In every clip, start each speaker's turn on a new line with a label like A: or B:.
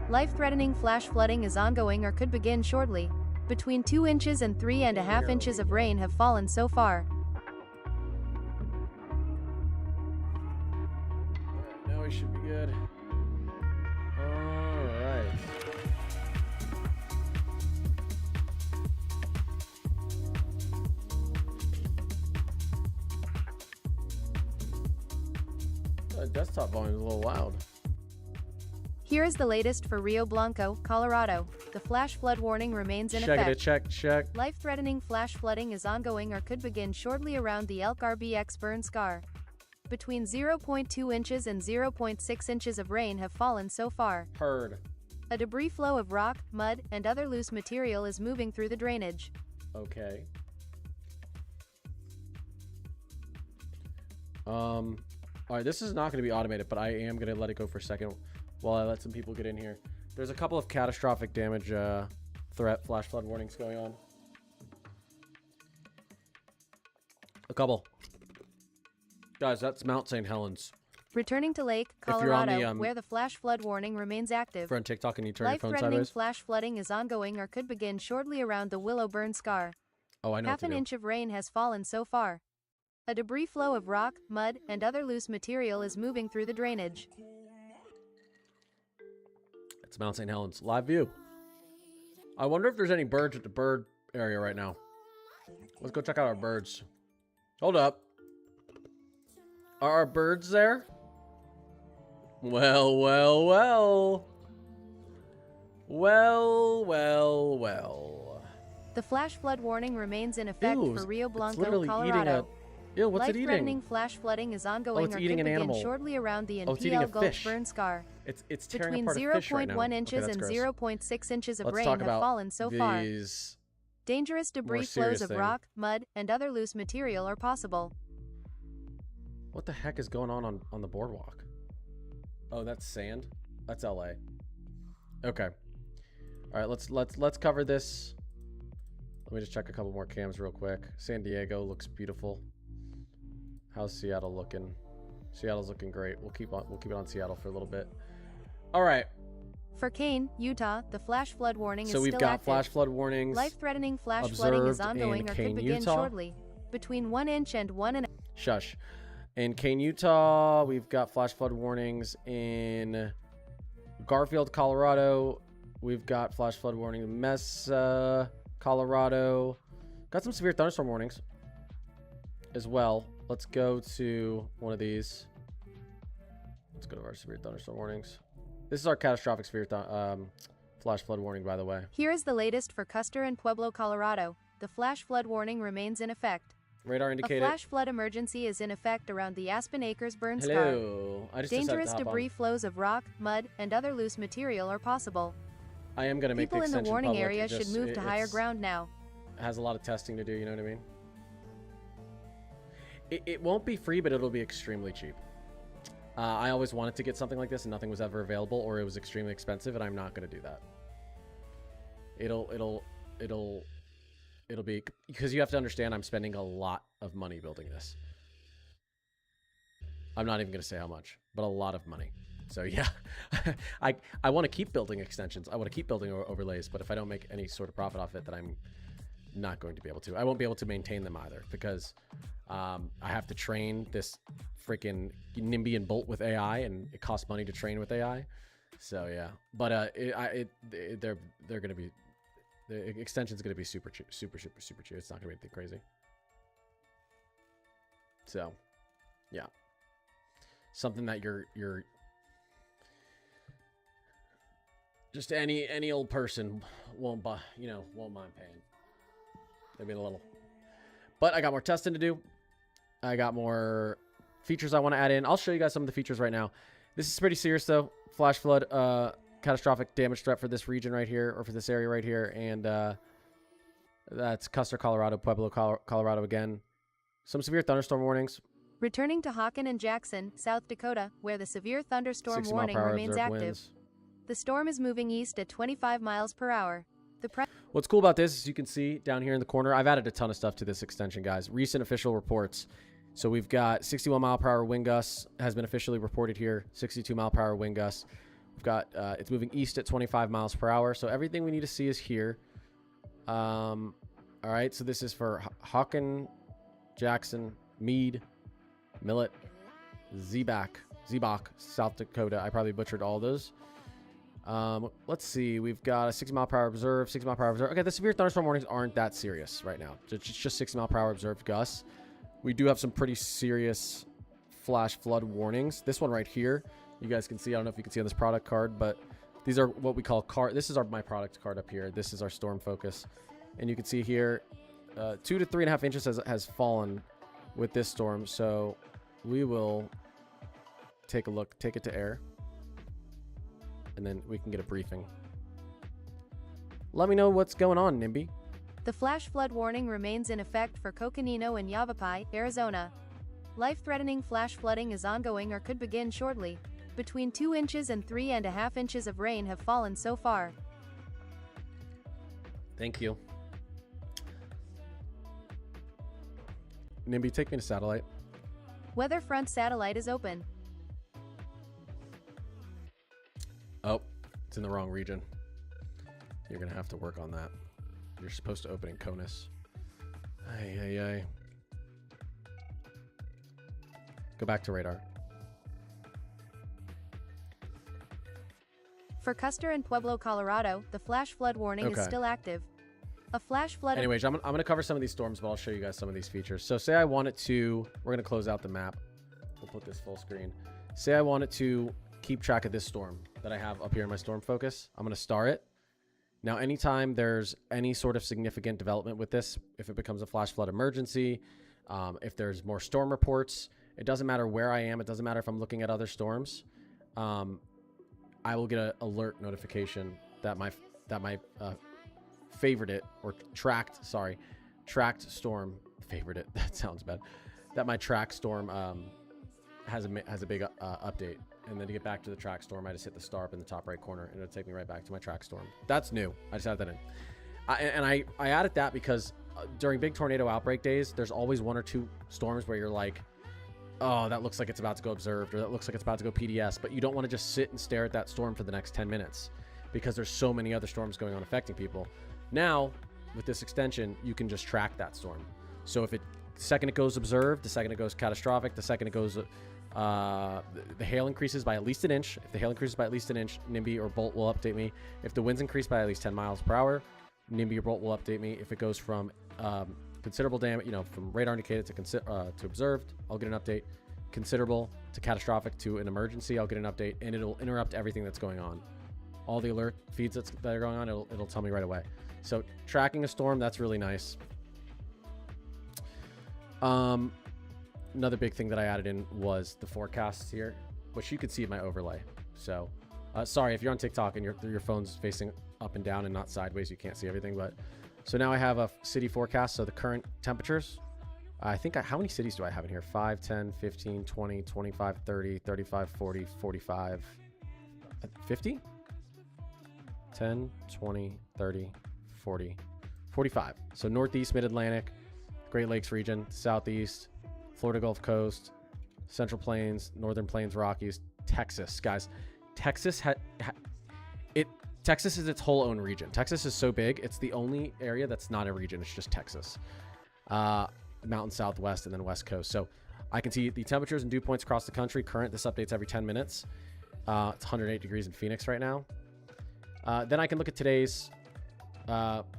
A: Life-threatening flash flooding is ongoing or could begin shortly. Between 2 inches and 3.5 inches of rain have fallen so far.
B: Now we should be good. Alright. The desktop volume is a little loud.
A: Here is the latest for Rio Blanco, Colorado. The flash flood warning remains in effect.
B: Check.
A: Life-threatening flash flooding is ongoing or could begin shortly around the Elk RBX burn scar. Between 0.2 inches and 0.6 inches of rain have fallen so far.
B: Heard.
A: A debris flow of rock, mud, and other loose material is moving through the drainage.
B: Okay. Alright, this is not going to be automated, but I am going to let it go for a second while I let some people get in here. There's a couple of catastrophic damage threat flash flood warnings going on. A couple. Guys, that's Mount St. Helens.
A: Returning to Lake, Colorado, where the flash flood warning remains active.
B: If you're on TikTok and you turn your phone
A: Life-threatening
B: sideways.
A: flash flooding is ongoing or could begin shortly around the Willow burn scar.
B: Oh, I know
A: Half
B: what
A: an
B: to do.
A: inch of rain has fallen so far. A debris flow of rock, mud, and other loose material is moving through the drainage.
B: It's Mount St. Helens. Live view. I wonder if there's any birds at the bird area right now. Let's go check out our birds. Hold up. Are our birds there? Well.
A: The flash flood warning remains in effect
B: Ew,
A: for Rio
B: it's
A: Blanco,
B: literally
A: Colorado.
B: Ew, what's it
A: Life-threatening
B: eating?
A: flash flooding is ongoing
B: it's
A: or
B: eating
A: could
B: an
A: begin
B: animal.
A: shortly around the
B: Oh, it's eating a
A: NPL Gulch
B: fish.
A: burn scar.
B: It's tearing
A: Between
B: apart a fish right now.
A: 0.1 inches
B: Okay,
A: and
B: that's
A: 0.6 inches of
B: Let's
A: rain
B: talk
A: have
B: about
A: fallen so far.
B: these.
A: Dangerous debris
B: more
A: flows
B: serious
A: of
B: thing.
A: rock, mud, and other loose material are possible.
B: What the heck is going on the boardwalk? Oh, that's sand. That's LA. Okay. All right, let's cover this. Let me just check a couple more cams real quick. San Diego looks beautiful. How's Seattle looking? Seattle's looking great. We'll keep it on Seattle for a little bit. All right.
A: For Kane, Utah, the flash flood warning is
B: So we've
A: still
B: got
A: active.
B: flash flood warnings.
A: Life-threatening flash flooding is
B: observed
A: ongoing
B: in
A: or
B: Kane,
A: could begin
B: Utah.
A: shortly. Between 1 inch and 1.5.
B: Shush. In Kane, Utah, we've got flash flood warnings. In Garfield, Colorado, we've got flash flood warning. In Mesa, Colorado, got some severe thunderstorm warnings as well. Let's go to one of these. Let's go to our severe thunderstorm warnings. This is our catastrophic severe flash flood warning, by the way.
A: Here is the latest for Custer and Pueblo, Colorado. The flash flood warning remains in effect.
B: Radar
A: A
B: indicated.
A: flash flood emergency is in effect around the Aspen Acres burn scar.
B: Hello. I just decided
A: Dangerous
B: to hop
A: debris
B: on.
A: flows of rock, mud, and other loose material are possible.
B: I am going to make
A: People
B: the
A: in the
B: extension
A: warning
B: public.
A: area
B: It
A: should
B: just-
A: move to higher ground now.
B: It has a lot of testing to do, you know what I mean? It won't be free, but it'll be extremely cheap. I always wanted to get something like this, and nothing was ever available, or it was extremely expensive, and I'm not going to do that. It'll be, because you have to understand, I'm spending a lot of money building this. I'm not even going to say how much, but a lot of money. So yeah, I want to keep building extensions. I want to keep building overlays, but if I don't make any sort of profit off it, then I'm not going to be able to. I won't be able to maintain them either, because I have to train this freaking NIMBY and Bolt with AI, and it costs money to train with AI. So yeah, but they're going to be, the extension's going to be super cheap. It's not going to be anything crazy. So yeah, something that you're just any old person won't buy, won't mind paying. Maybe a little. But I got more testing to do. I got more features I want to add in. I'll show you guys some of the features right now. This is pretty serious though. Flash flood, catastrophic damage threat for this region right here, or for this area right here, and that's Custer, Colorado, Pueblo, Colorado again. Some severe thunderstorm warnings.
A: Returning to Hawken and Jackson, South Dakota, where the severe thunderstorm
B: 60
A: warning
B: mile per hour
A: remains
B: observed
A: active.
B: winds.
A: The storm is moving east at 25 miles per hour.
B: What's cool about this is you can see down here in the corner, I've added a ton of stuff to this extension, guys. Recent official reports. So we've got 61 mile per hour wind gusts has been officially reported here. 62 mile per hour wind gusts. We've got, it's moving east at 25 miles per hour. So everything we need to see is here. All right. So this is for Hawken, Jackson, Meade, Millet, Zebach, South Dakota. I probably butchered all those. Let's see. We've got a 60 mile per hour observed, 60 mile per hour observed. Okay, the severe thunderstorm warnings aren't that serious right now. It's just 60 mile per hour observed gusts. We do have some pretty serious flash flood warnings. This one right here, you guys can see. I don't know if you can see on this product card, but these are what we call This is my product card up here. This is our storm focus, and you can see here, 2 to 3.5 inches has fallen with this storm. So we will take a look, take it to air, and then we can get a briefing. Let me know what's going on, NIMBY.
A: The flash flood warning remains in effect for Coconino and Yavapai, Arizona. Life-threatening flash flooding is ongoing or could begin shortly. Between 2 inches and 3.5 inches of rain have fallen so far.
B: Thank you. NIMBY, take me to satellite.
A: Weatherfront satellite is open.
B: Oh, it's in the wrong region. You're going to have to work on that. You're supposed to open in CONUS. Ay. Go back to radar.
A: For Custer and Pueblo, Colorado, the flash flood warning is still active. A flash flood...
B: Anyways, I'm going to cover some of these storms, but I'll show you guys some of these features. So say I wanted to... We're going to close out the map. We'll put this full screen. Say I wanted to keep track of this storm that I have up here in my storm focus. I'm going to star it. Now, anytime there's any sort of significant development with this, if it becomes a flash flood emergency, if there's more storm reports, it doesn't matter where I am. It doesn't matter if I'm looking at other storms. I will get an alert notification that my favorited or tracked storm, favorited, that sounds bad, that my track storm has a big update. And then to get back to the track storm, I just hit the star up in the top right corner, and it'll take me right back to my track storm. That's new. I just added that in. I added that because during big tornado outbreak days, there's always 1 or 2 storms where you're like, oh, that looks like it's about to go observed, or that looks like it's about to go PDS, but you don't want to just sit and stare at that storm for the next 10 minutes because there's so many other storms going on affecting people. Now, with this extension, you can just track that storm. So if the second it goes observed, the second it goes catastrophic, the second it goes... the hail increases by at least an inch. If the hail increases by at least an inch, NIMBY or Bolt will update me. If the winds increase by at least 10 miles per hour, NIMBY or Bolt will update me. If it goes from considerable damage, from radar indicated to observed, I'll get an update. Considerable to catastrophic to an emergency, I'll get an update, and it'll interrupt everything that's going on. All the alert feeds that are going on, it'll tell me right away. So tracking a storm, that's really nice. Another big thing that I added in was the forecasts here, which you could see in my overlay. So, sorry, if you're on TikTok and your phone's facing up and down and not sideways, you can't see everything. But so now I have a city forecast. So the current temperatures, I think, how many cities do I have in here? 5, 10, 15, 20, 25, 30, 35, 40, 45, 50? 10, 20, 30, 40, 45. So Northeast, Mid-Atlantic, Great Lakes region, Southeast, Florida Gulf Coast, Central Plains, Northern Plains, Rockies, Texas. Guys, Texas Texas is its whole own region. Texas is so big, it's the only area that's not a region. It's just Texas. Mountain Southwest and then West Coast. So I can see the temperatures and dew points across the country. Current, this updates every 10 minutes. It's 108 degrees in Phoenix right now. Then I can look at today's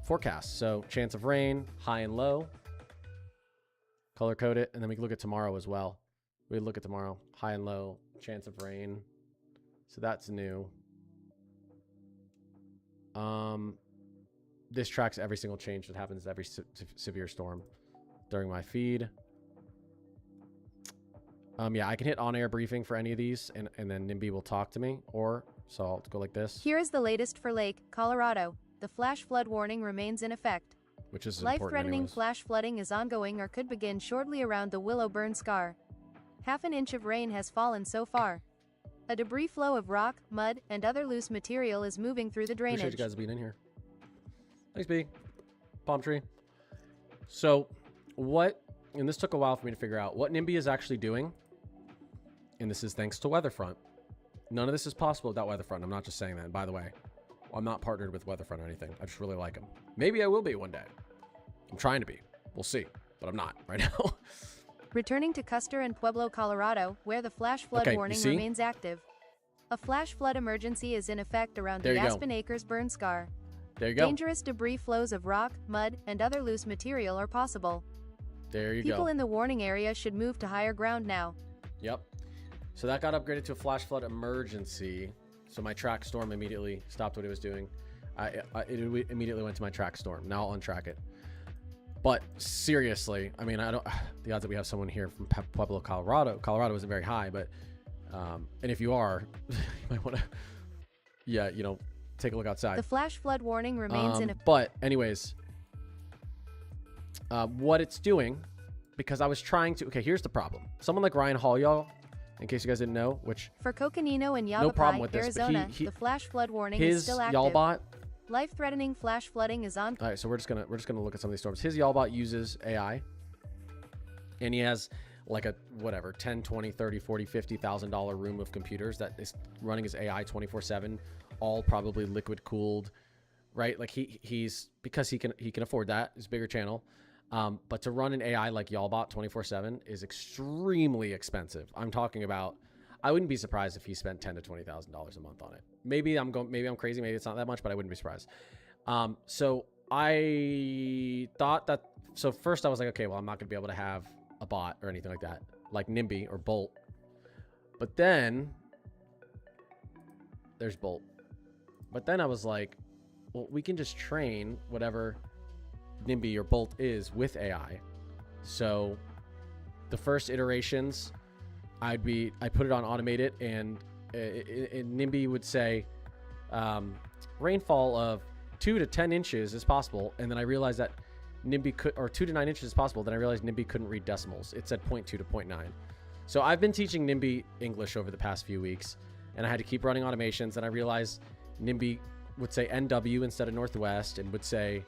B: forecast. So chance of rain, high and low. Color code it, and then we can look at tomorrow as well. We look at tomorrow, high and low, chance of rain. So that's new. This tracks every single change that happens every severe storm during my feed. Yeah, I can hit on-air briefing for any of these, and then NIMBY will talk to me, so I'll go like this.
A: Here is the latest for Lake, Colorado. The flash flood warning remains in effect.
B: Which is
A: life-threatening flash flooding is ongoing or could begin shortly around the Willow Burn Scar. Half an inch of rain has fallen so far. A debris flow of rock, mud, and other loose material is moving through the drainage.
B: Appreciate you guys being in here. Thanks, B. Palm tree. So and this took a while for me to figure out what NIMBY is actually doing, and this is thanks to Weatherfront. None of this is possible without Weatherfront. I'm not just saying that. And by the way, I'm not partnered with Weatherfront or anything. I just really like them. Maybe I will be one day. I'm trying to be. We'll see. But I'm not right now.
A: Returning to Custer and Pueblo, Colorado, where the flash flood warning remains active. A flash flood emergency is in effect around the Aspen Acres burn scar.
B: There you go.
A: Dangerous debris flows of rock, mud, and other loose material are possible.
B: There you go.
A: People in the warning area should move to higher ground now.
B: Yep. So that got upgraded to a flash flood emergency. So my track storm immediately stopped what it was doing. It immediately went to my track storm. Now I'll untrack it. But seriously, I mean, the odds that we have someone here from Pueblo, Colorado isn't very high, but, and if you are, you might want to, take a look outside.
A: The flash flood warning remains in effect.
B: But anyways, what it's doing, because I was trying to, okay, here's the problem. Someone like Ryan Hall, y'all, in case you guys didn't know, which
A: for Coconino and
B: no problem
A: Yavapai,
B: with this,
A: Arizona, the flash flood warning is still active.
B: His Yalbot,
A: life-threatening flash flooding is on.
B: All right, so we're just gonna look at some of these storms. His Yalbot uses AI, and he has like a whatever 10, 20, 30, 40, $50,000 room of computers that is running his AI 24/7, all probably liquid cooled, right? Like he's because he can afford that. It's a bigger channel. But to run an AI like Yalbot 24/7 is extremely expensive. I'm talking about, I wouldn't be surprised if he spent $10,000 to $20,000 a month on it. Maybe I'm crazy. Maybe it's not that much, but I wouldn't be surprised. So I thought that, so first I was like, okay, well, I'm not gonna be able to have a bot or anything like that, like NIMBY or Bolt. But then there's Bolt. But then I was like, well, we can just train whatever NIMBY or Bolt is with AI. So the first iterations, I put it on automated, and NIMBY would say rainfall of 2 to 10 inches is possible, and then I realized that NIMBY could, or 2 to 9 inches is possible. Then I realized NIMBY couldn't read decimals. It said 0.2 to 0.9. So I've been teaching NIMBY English over the past few weeks, and I had to keep running automations, and I realized NIMBY would say NW instead of Northwest, and would say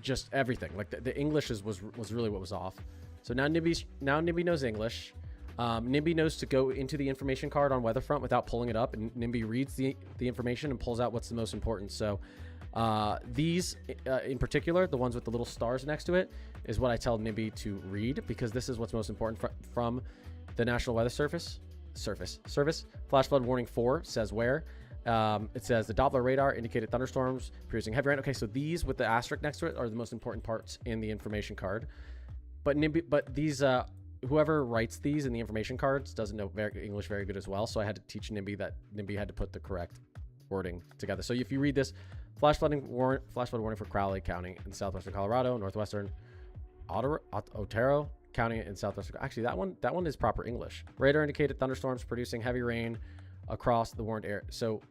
B: just everything. Like the English was really what was off. So now NIMBY knows English. NIMBY knows to go into the information card on Weatherfront without pulling it up, and NIMBY reads the information and pulls out what's the most important. So these in particular, the ones with the little stars next to it, is what I tell NIMBY to read, because this is what's most important from the National Weather Service. Flash flood warning 4 says where. It says the Doppler radar indicated thunderstorms producing heavy rain. Okay, so these with the asterisk next to it are the most important parts in the information card. But NIMBY, but these whoever writes these in the information cards doesn't know English very good as well. So I had to teach NIMBY that NIMBY had to put the correct wording together. So if you read this, flash flood warning for Crowley County in southwestern Colorado, northwestern Otero County in southwestern. Actually, that one is proper English. Radar indicated thunderstorms producing heavy rain across the warned area. So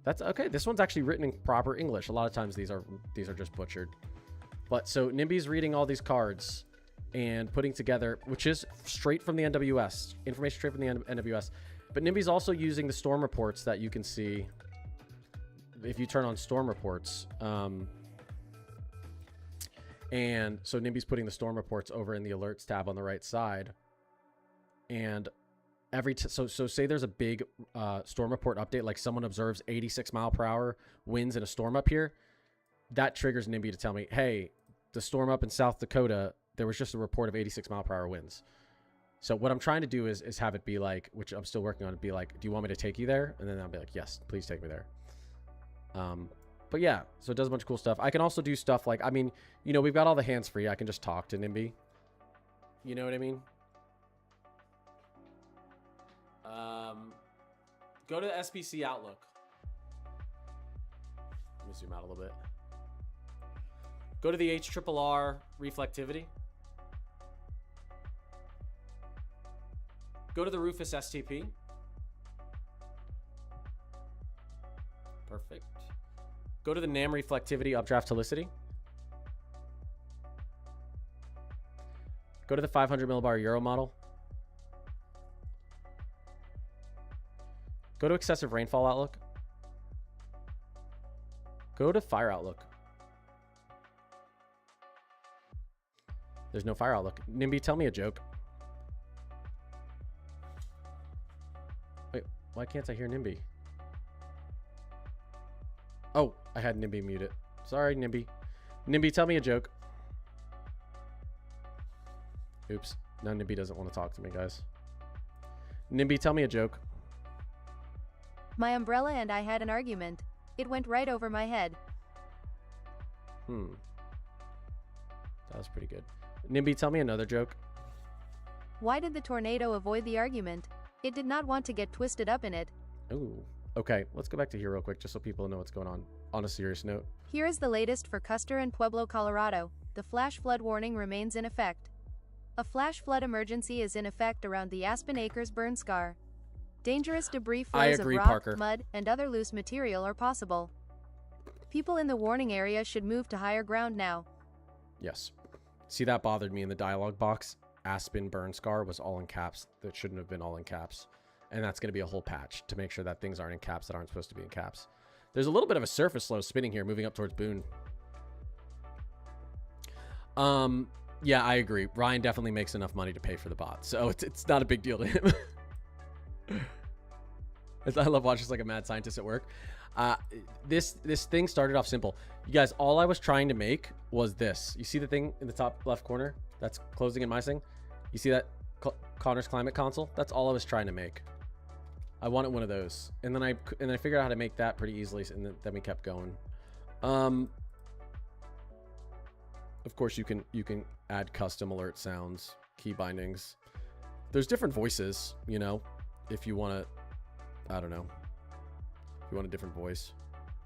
B: that's okay. This one's actually written in proper English. A lot of times these are just butchered. But so NIMBY's reading all these cards and putting together, which is straight from the NWS, information straight from the NWS. But NIMBY's also using the storm reports that you can see if you turn on storm reports. And so NIMBY's putting the storm reports over in the alerts tab on the right side. And so say there's a big storm report update, like someone observes 86 mile per hour winds in a storm up here, that triggers NIMBY to tell me, hey, the storm up in South Dakota, there was just a report of 86 mile per hour winds. So what I'm trying to do is have it be like, which I'm still working on, be like, do you want me to take you there? And then I'll be like, yes, please take me there. But yeah, so it does a bunch of cool stuff. I can also do stuff like, I mean, we've got all the hands free. I can just talk to NIMBY. You know what I mean? Go to the SPC Outlook. Let me zoom out a little bit. Go to the HRRR reflectivity. Go to the Rufus STP. Perfect. Go to the NAM reflectivity updraft helicity. Go to the 500 millibar Euro model. Go to excessive rainfall outlook. Go to fire outlook. There's no fire outlook. NIMBY, tell me a joke. Why can't I hear NIMBY? Oh, I had NIMBY muted. Sorry, NIMBY. NIMBY, tell me a joke. Oops. Now NIMBY doesn't want to talk to me, guys. NIMBY, tell me a joke.
A: My umbrella and I had an argument. It went right over my head.
B: That was pretty good. NIMBY, tell me another joke.
A: Why did the tornado avoid the argument? It did not want to get twisted up in it.
B: Ooh. Okay, let's go back to here real quick just so people know what's going on a serious note.
A: Here is the latest for Custer and Pueblo, Colorado. The flash flood warning remains in effect. A flash flood emergency is in effect around the Aspen Acres burn scar. Dangerous debris flows of rock,
B: Parker.
A: mud, and other loose material are possible. People in the warning area should move to higher ground now.
B: Yes. See, that bothered me in the dialogue box. Aspen burn scar was all in caps. That shouldn't have been all in caps. And that's going to be a whole patch to make sure that things aren't in caps that aren't supposed to be in caps. There's a little bit of a surface slow spinning here, moving up towards Boone. Yeah, I agree. Ryan definitely makes enough money to pay for the bot, so it's not a big deal to him. I love watching like a mad scientist at work. This thing started off simple. You guys, all I was trying to make was this. You see the thing in the top left corner that's closing and mising? You see that Connor's climate console? That's all I was trying to make. I wanted one of those, and then I figured out how to make that pretty easily, and then we kept going. Of course, you can add custom alert sounds, key bindings. There's different voices, you know, if you want to, I don't know, if you want a different voice.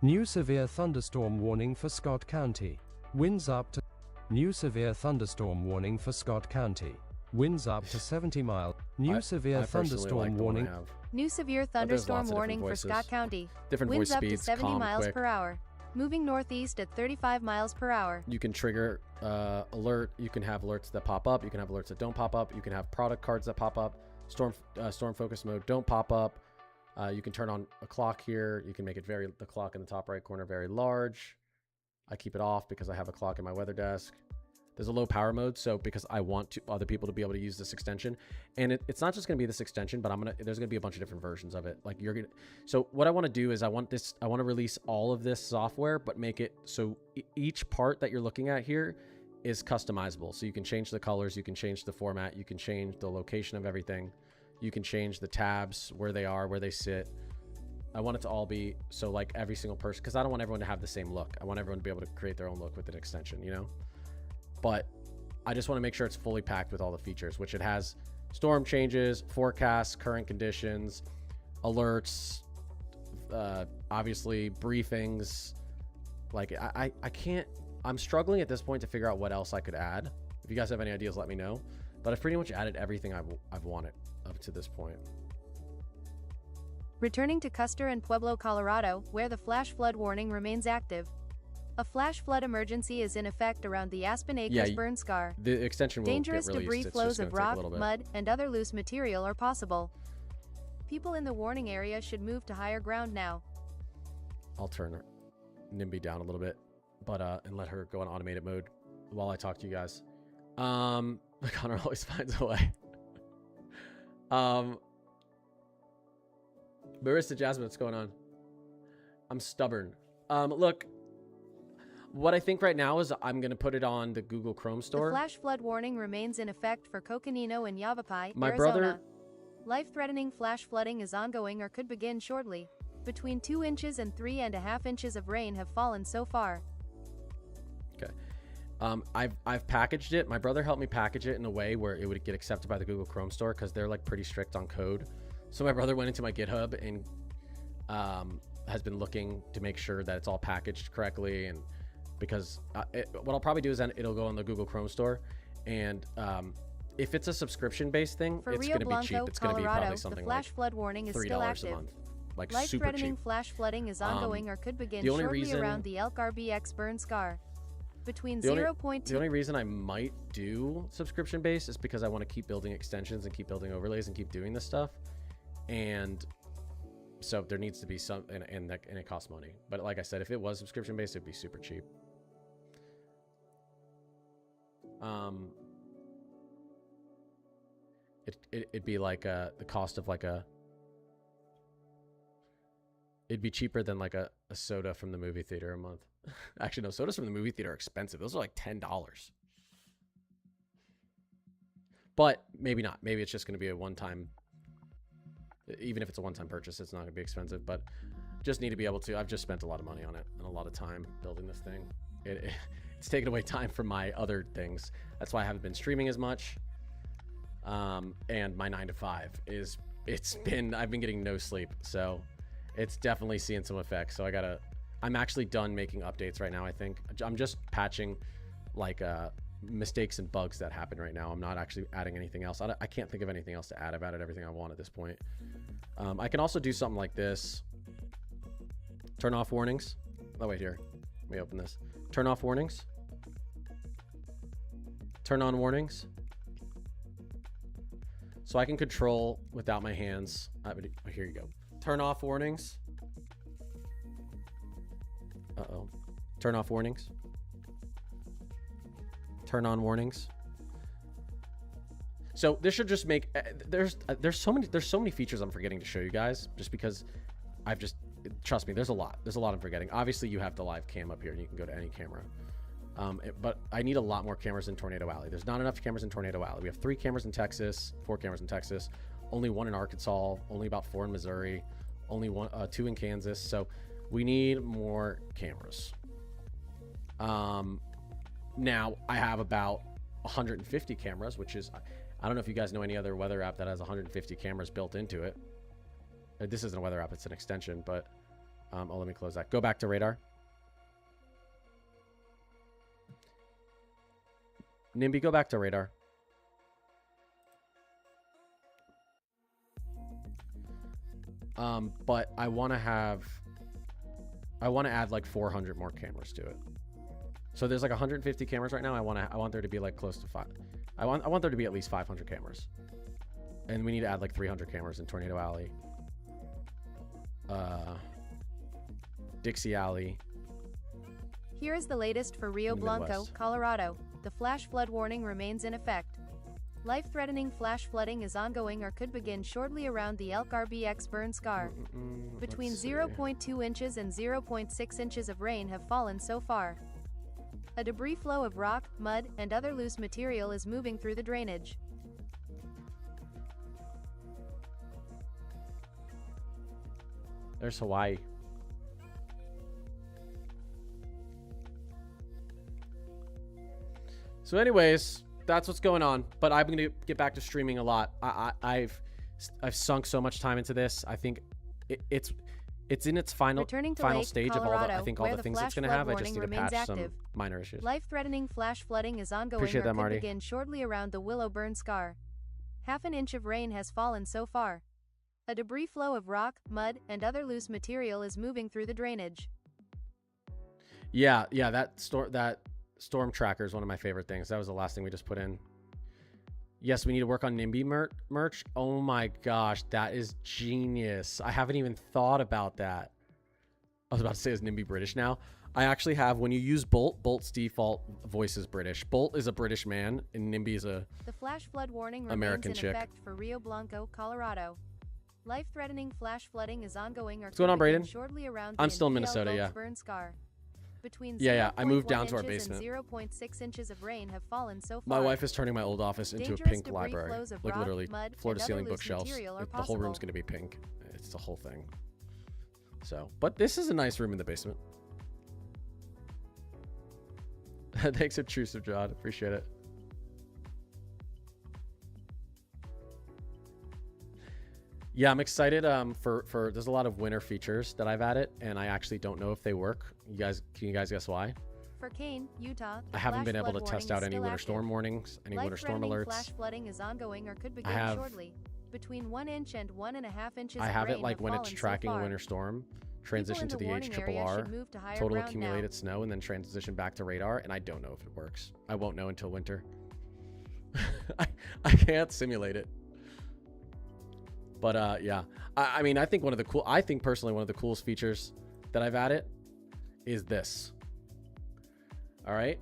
C: New severe thunderstorm warning for Scott County. Winds up to... New severe thunderstorm warning for Scott County. Winds up to 70 miles. New severe thunderstorm warning.
A: New severe thunderstorm warning for Scott County.
B: Different
A: Winds
B: voice
A: up to
B: speeds,
A: 70
B: calm,
A: miles
B: quick.
A: per hour. Moving northeast at 35 miles per hour.
B: You can trigger alert. You can have alerts that pop up. You can have alerts that don't pop up. You can have product cards that pop up. Storm focus mode don't pop up. You can turn on a clock here. You can make it the clock in the top right corner very large. I keep it off because I have a clock in my weather desk. There's a low power mode, so because I want other people to be able to use this extension, and it's not just going to be this extension, but there's going to be a bunch of different versions of it. Like so what I want to do is I want to release all of this software, but make it so each part that you're looking at here is customizable. So you can change the colors, you can change the format, you can change the location of everything, you can change the tabs, where they are, where they sit. I want it to all be so like every single person, because I don't want everyone to have the same look. I want everyone to be able to create their own look with an extension, you know? But I just want to make sure it's fully packed with all the features, which it has storm changes, forecasts, current conditions, alerts, obviously briefings. Like I can't, I'm struggling at this point to figure out what else I could add. If you guys have any ideas, let me know. But I've pretty much added everything I've wanted up to this point.
A: Returning to Custer and Pueblo, Colorado, where the flash flood warning remains active. A flash flood emergency is in effect around the Aspen Acres burn scar.
B: The extension will
A: Dangerous
B: get released.
A: debris
B: It's
A: flows
B: just
A: of
B: gonna take a
A: rock,
B: little bit.
A: mud, and other loose material are possible. People in the warning area should move to higher ground now.
B: I'll turn NIMBY down a little bit, but and let her go in automated mode while I talk to you guys. Connor always finds a way. Marissa Jasmine, what's going on? I'm stubborn. Look, what I think right now is I'm going to put it on the Google Chrome store.
A: The flash flood warning remains in effect for Coconino and Yavapai,
B: My
A: Arizona.
B: brother...
A: Life-threatening flash flooding is ongoing or could begin shortly. Between 2 inches and 3.5 inches of rain have fallen so far.
B: Okay. I've packaged it. My brother helped me package it in a way where it would get accepted by the Google Chrome store because they're like pretty strict on code. So my brother went into my GitHub and has been looking to make sure that it's all packaged correctly. And because what I'll probably do is then it'll go on the Google Chrome store. And if it's a subscription-based thing, it's going to be cheap. It's going to be probably something
A: the flash
B: like
A: flood warning is
B: $3
A: still active.
B: a month. Like super cheap.
A: Life-threatening flash flooding is ongoing or could begin shortly around the Elk RBX burn scar. Between 0.2...
B: The only reason I might do subscription-based is because I want to keep building extensions and keep building overlays and keep doing this stuff. And so there needs to be some... And it costs money. But like I said, if it was subscription-based, it'd be super cheap. It'd be like the cost of like a It'd be cheaper than like a soda from the movie theater a month. Actually, no, sodas from the movie theater are expensive. Those are like $10. But maybe not. Maybe it's just going to be a one-time. Even if it's a one-time purchase, it's not going to be expensive. But just need to be able to. I've just spent a lot of money on it and a lot of time building this thing. It's taken away time from my other things. That's why I haven't been streaming as much. And my 9 to 5 is. I've been getting no sleep, so it's definitely seeing some effects. So I'm actually done making updates right now. I think I'm just patching like mistakes and bugs that happen right now. I'm not actually adding anything else. I can't think of anything else to add. I've added everything I want at this point. I can also do something like this. Turn off warnings. Oh, wait, here. Let me open this. Turn off warnings. Turn on warnings. So I can control without my hands. Here you go. Turn off warnings. Uh-oh. Turn off warnings. Turn on warnings. So this should just make there's so many features I'm forgetting to show you guys, just because trust me, there's a lot I'm forgetting. Obviously you have the live cam up here and you can go to any camera. But I need a lot more cameras in Tornado Alley. There's not enough cameras in Tornado Alley. We have 4 cameras in Texas, only 1 in Arkansas, only about 4 in Missouri, only 2 in Kansas. So we need more cameras. Now I have about 150 cameras, which is, I don't know if you guys know any other weather app that has 150 cameras built into it. This isn't a weather app, it's an extension, but let me close that. Go back to radar. NIMBY, go back to radar. But I want to add like 400 more cameras to it. So there's like 150 cameras right now. I want there to be like close to 5. I want there to be at least 500 cameras. And we need to add like 300 cameras in Tornado Alley. Dixie Alley.
A: Here is the latest for Rio Blanco, Colorado. The flash flood warning remains in effect. Life-threatening flash flooding is ongoing or could begin shortly around the Elk RBX burn scar. Between 0.2 inches and 0.6 inches of rain have fallen so far. A debris flow of rock, mud, and other loose material is moving through the drainage.
B: There's Hawaii. So anyways, that's what's going on. But I'm going to get back to streaming a lot. I've sunk so much time into this. I think it's in its final stage of all the things it's going to have. I just need to patch some minor issues.
A: Life-threatening flash flooding is ongoing
B: Appreciate that,
A: or could
B: Marty.
A: begin shortly around the Willow burn scar. Half an inch of rain has fallen so far. A debris flow of rock, mud, and other loose material is moving through the drainage.
B: Yeah, that storm tracker is one of my favorite things. That was the last thing we just put in. Yes, we need to work on NIMBY merch. Oh my gosh, that is genius. I haven't even thought about that. I was about to say, is NIMBY British now? I actually have, when you use Bolt's default voice is British. Bolt is a British man, and NIMBY is a
A: The flash flood warning
B: American
A: remains in
B: chick.
A: effect for Rio Blanco, Colorado. Life-threatening flash flooding is ongoing or
B: What's going on,
A: could begin
B: Braden?
A: shortly around the
B: I'm still in
A: NPL
B: Minnesota,
A: Gulch
B: yeah.
A: burn scar. Between
B: Yeah, I moved
A: 0.1
B: down to our
A: inches
B: basement.
A: and 0.6 inches of rain have fallen so
B: My
A: far.
B: wife is turning my old office into a
A: Dangerous
B: pink
A: debris
B: library.
A: flows of
B: Like
A: rock,
B: literally
A: mud,
B: floor to
A: and
B: ceiling
A: other loose
B: bookshelves.
A: material are
B: The whole room's
A: possible.
B: going to be pink. It's the whole thing. So, but this is a nice room in the basement. Thanks, Obtrusive John. Appreciate it. Yeah, I'm excited for there's a lot of winter features that I've added, and I actually don't know if they work. Can you guys guess why?
A: For Kane, Utah,
B: I haven't been able
A: flash
B: to test
A: flood
B: out any
A: warning is
B: winter
A: still
B: storm
A: active.
B: warnings, any winter storm
A: Life-threatening
B: alerts.
A: flash flooding is ongoing or could begin
B: have-
A: shortly. Between 1 inch and 1.5 inches
B: I
A: of
B: have
A: rain
B: it like
A: have
B: when it's
A: fallen so
B: tracking a
A: far.
B: winter storm,
A: People
B: transition
A: in
B: to
A: the
B: the
A: warning area
B: HRRR,
A: should move to higher
B: total
A: ground
B: accumulated
A: now.
B: snow, and then transition back to radar, and I don't know if it works. I won't know until winter. I can't simulate it. But yeah, I mean, I think personally one of the coolest features that I've added is this. All right,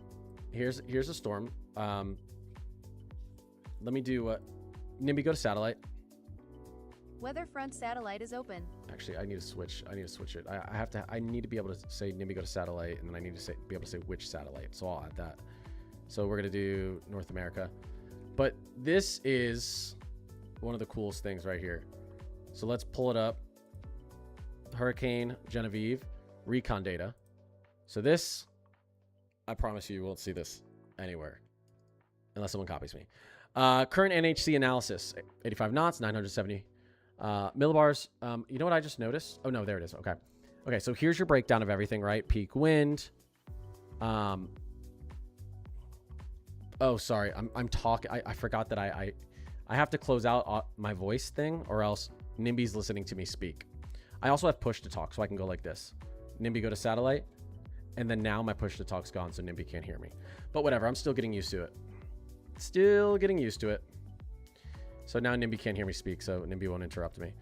B: here's a storm. Let me do NIMBY, go to satellite.
A: Weather front satellite is open.
B: Actually, I need to switch it. I need to be able to say NIMBY go to satellite, and then I need to be able to say which satellite. So I'll add that. So we're gonna do North America. But this is one of the coolest things right here. So let's pull it up. Hurricane Genevieve recon data. So this, I promise you won't see this anywhere unless someone copies me. Current NHC analysis, 85 knots, 970 millibars. You know what I just noticed? Oh no, there it is. Okay. Okay, so here's your breakdown of everything, right? Peak wind. Oh, sorry. I'm talking. I forgot that I have to close out my voice thing, or else NIMBY's listening to me speak. I also have push to talk, so I can go like this. NIMBY go to satellite, and then now my push to talk's gone, so NIMBY can't hear me. But whatever, I'm still getting used to it. Still getting used to it. So now NIMBY can't hear me speak, so NIMBY won't interrupt me.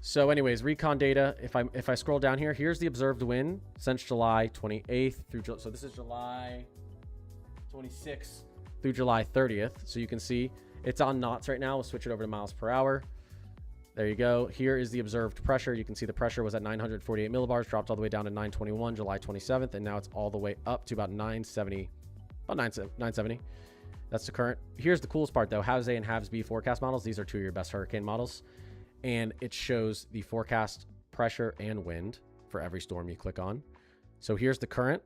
B: So anyways, recon data. If I scroll down here, here's the observed wind since July 28th through. So this is July 26th through July 30th. So you can see it's on knots right now. We'll switch it over to miles per hour. There you go. Here is the observed pressure. You can see the pressure was at 948 millibars, dropped all the way down to 921 July 27th, and now it's all the way up to about 970. About 970. That's the current. Here's the coolest part, though. HAVS A and HAVS B forecast models. These are two of your best hurricane models. And it shows the forecast pressure and wind for every storm you click on. So here's the current,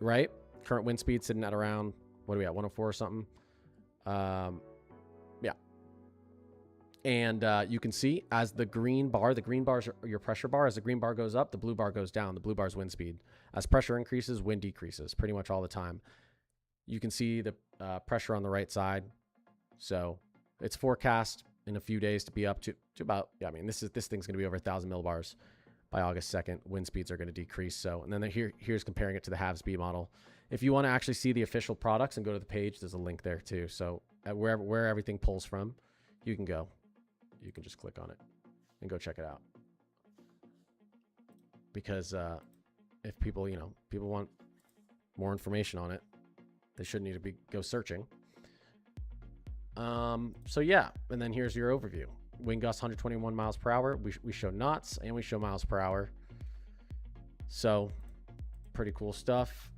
B: right? Current wind speed sitting at around, what are we at, 104 or something? Yeah. And you can see as the green bars are your pressure bar. As the green bar goes up, the blue bar goes down. The blue bar is wind speed. As pressure increases, wind decreases pretty much all the time. You can see the pressure on the right side. So it's forecast in a few days to be up to about, yeah, I mean, this thing's going to be over 1,000 millibars by August 2nd. Wind speeds are going to decrease. So, and then here's comparing it to the HAVS B model. If you want to actually see the official products and go to the page, there's a link there too. So at where everything pulls from, you can go. You can just click on it and go check it out. Because if people want more information on it, they shouldn't need to go searching. So yeah, and then here's your overview. Wind gusts 121 miles per hour. We show knots and we show miles per hour. So pretty cool stuff.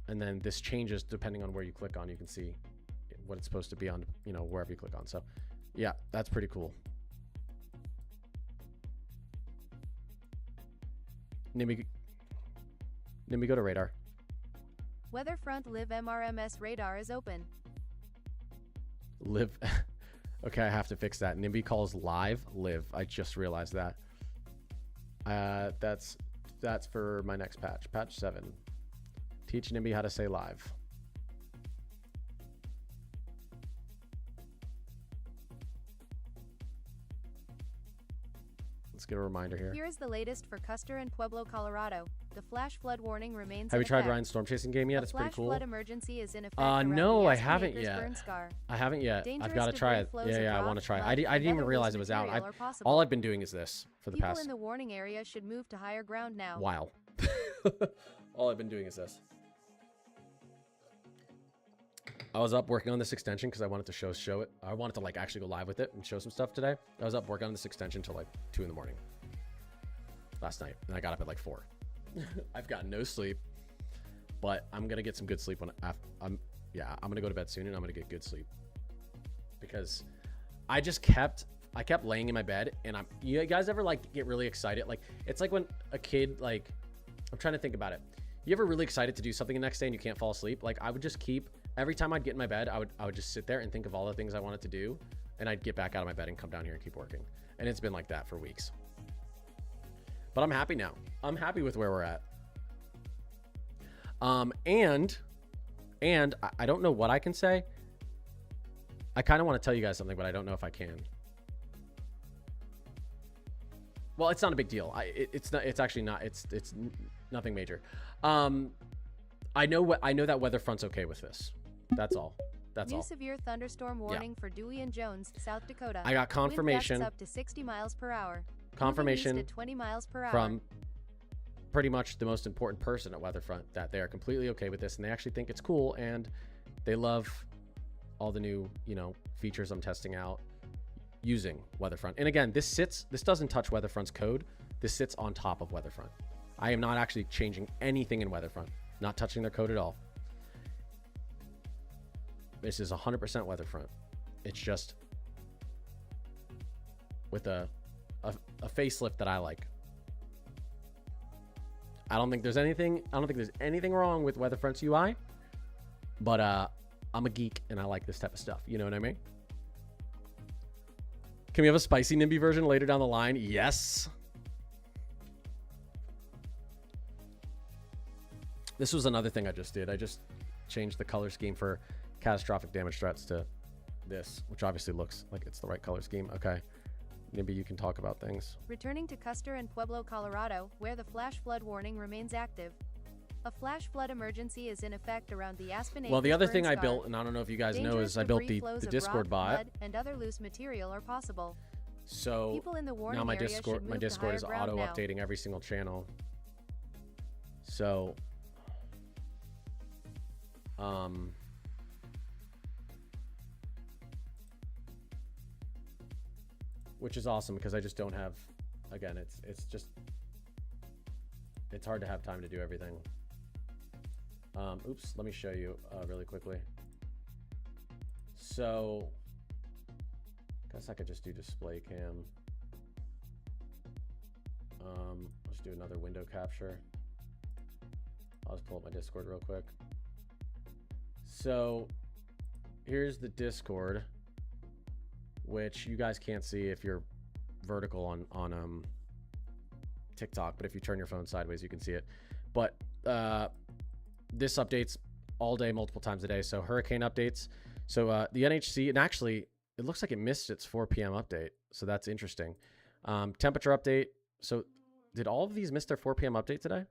B: And then this changes depending on where you click on. You can see what it's supposed to be on, wherever you click on. So yeah, that's pretty cool. NIMBY go to radar.
A: Weatherfront Live MRMS radar is open.
B: Live. Okay, I have to fix that. NIMBY calls live live. I just realized that. That's for my next patch. Patch 7. Teach NIMBY how to say live. Let's get a reminder here.
A: Here is the latest for Custer and Pueblo, Colorado. The flash flood warning remains
B: Have
A: in
B: you tried
A: effect.
B: Ryan's storm chasing game yet? It's pretty cool.
A: A flash flood emergency is in effect around
B: no,
A: the
B: I
A: Aspen
B: haven't
A: Acres
B: yet.
A: burn scar.
B: I haven't yet.
A: Dangerous
B: I've got to try it.
A: debris flows
B: Yeah,
A: of
B: I want to
A: rock,
B: try it.
A: mud,
B: I didn't
A: and
B: even
A: other
B: realize
A: loose
B: it was out.
A: material are possible.
B: All I've been doing is this for the
A: People
B: past
A: in the warning area should move to higher ground now.
B: while. All I've been doing is this. I was up working on this extension because I wanted to show it. I wanted to actually go live with it and show some stuff today. I was up working on this extension till 2 in the morning last night, and I got up at 4. I've gotten no sleep, but I'm gonna get some good sleep I'm gonna go to bed soon and I'm gonna get good sleep because I kept laying in my bed and you guys ever get really excited? It's like when a kid I'm trying to think about it. You ever really excited to do something the next day and you can't fall asleep? I would just every time I'd get in my bed, I would just sit there and think of all the things I wanted to do, and I'd get back out of my bed and come down here and keep working. And it's been like that for weeks. But I'm happy now. I'm happy with where we're at. And I don't know what I can say. I kind of want to tell you guys something, but I don't know if I can. Well, it's not a big deal. It's actually not. It's nothing major. I know that weather front's okay with this. That's all. That's
A: New
B: all.
A: severe thunderstorm warning for Dewey and Jones, South Dakota.
B: I got confirmation.
A: Wind gusts up to 60 miles per hour.
B: Confirmation
A: Moving east at 20 miles per hour.
B: From pretty much the most important person at Weatherfront that they are completely okay with this and they actually think it's cool and they love all the new, features I'm testing out. using Weatherfront. And again, this doesn't touch Weatherfront's code. This sits on top of Weatherfront. I am not actually changing anything in Weatherfront. Not touching their code at all. This is 100% Weatherfront. It's just with a facelift that I like. I don't think there's anything wrong with Weatherfront's UI, but I'm a geek and I like this type of stuff. You know what I mean? Can we have a spicy NIMBY version later down the line? Yes. This was another thing I just did. I just changed the color scheme for catastrophic damage threats to this, which obviously looks like it's the right color scheme. Okay. Maybe you can talk about things.
A: Returning to Custer and Pueblo, Colorado, where the flash flood warning remains active. A flash flood emergency is in effect around the Aspen.
B: Well, the other thing I built, and I don't know if you guys know, is I built the Discord bot.
A: And other loose material are possible.
B: So
A: people in the
B: now my Discord is auto updating every single channel. So which is awesome because I just don't have, again, it's hard to have time to do everything. Oops, let me show you really quickly. So I guess I could just do display cam. Let's do another window capture. I'll just pull up my Discord real quick. So here's the Discord, which you guys can't see if you're vertical on TikTok, but if you turn your phone sideways, you can see it. But this updates all day, multiple times a day. So hurricane updates. So the NHC, and actually it looks like it missed its 4 p.m. update. So that's interesting. Temperature update. So did all of these miss their 4 p.m. update today?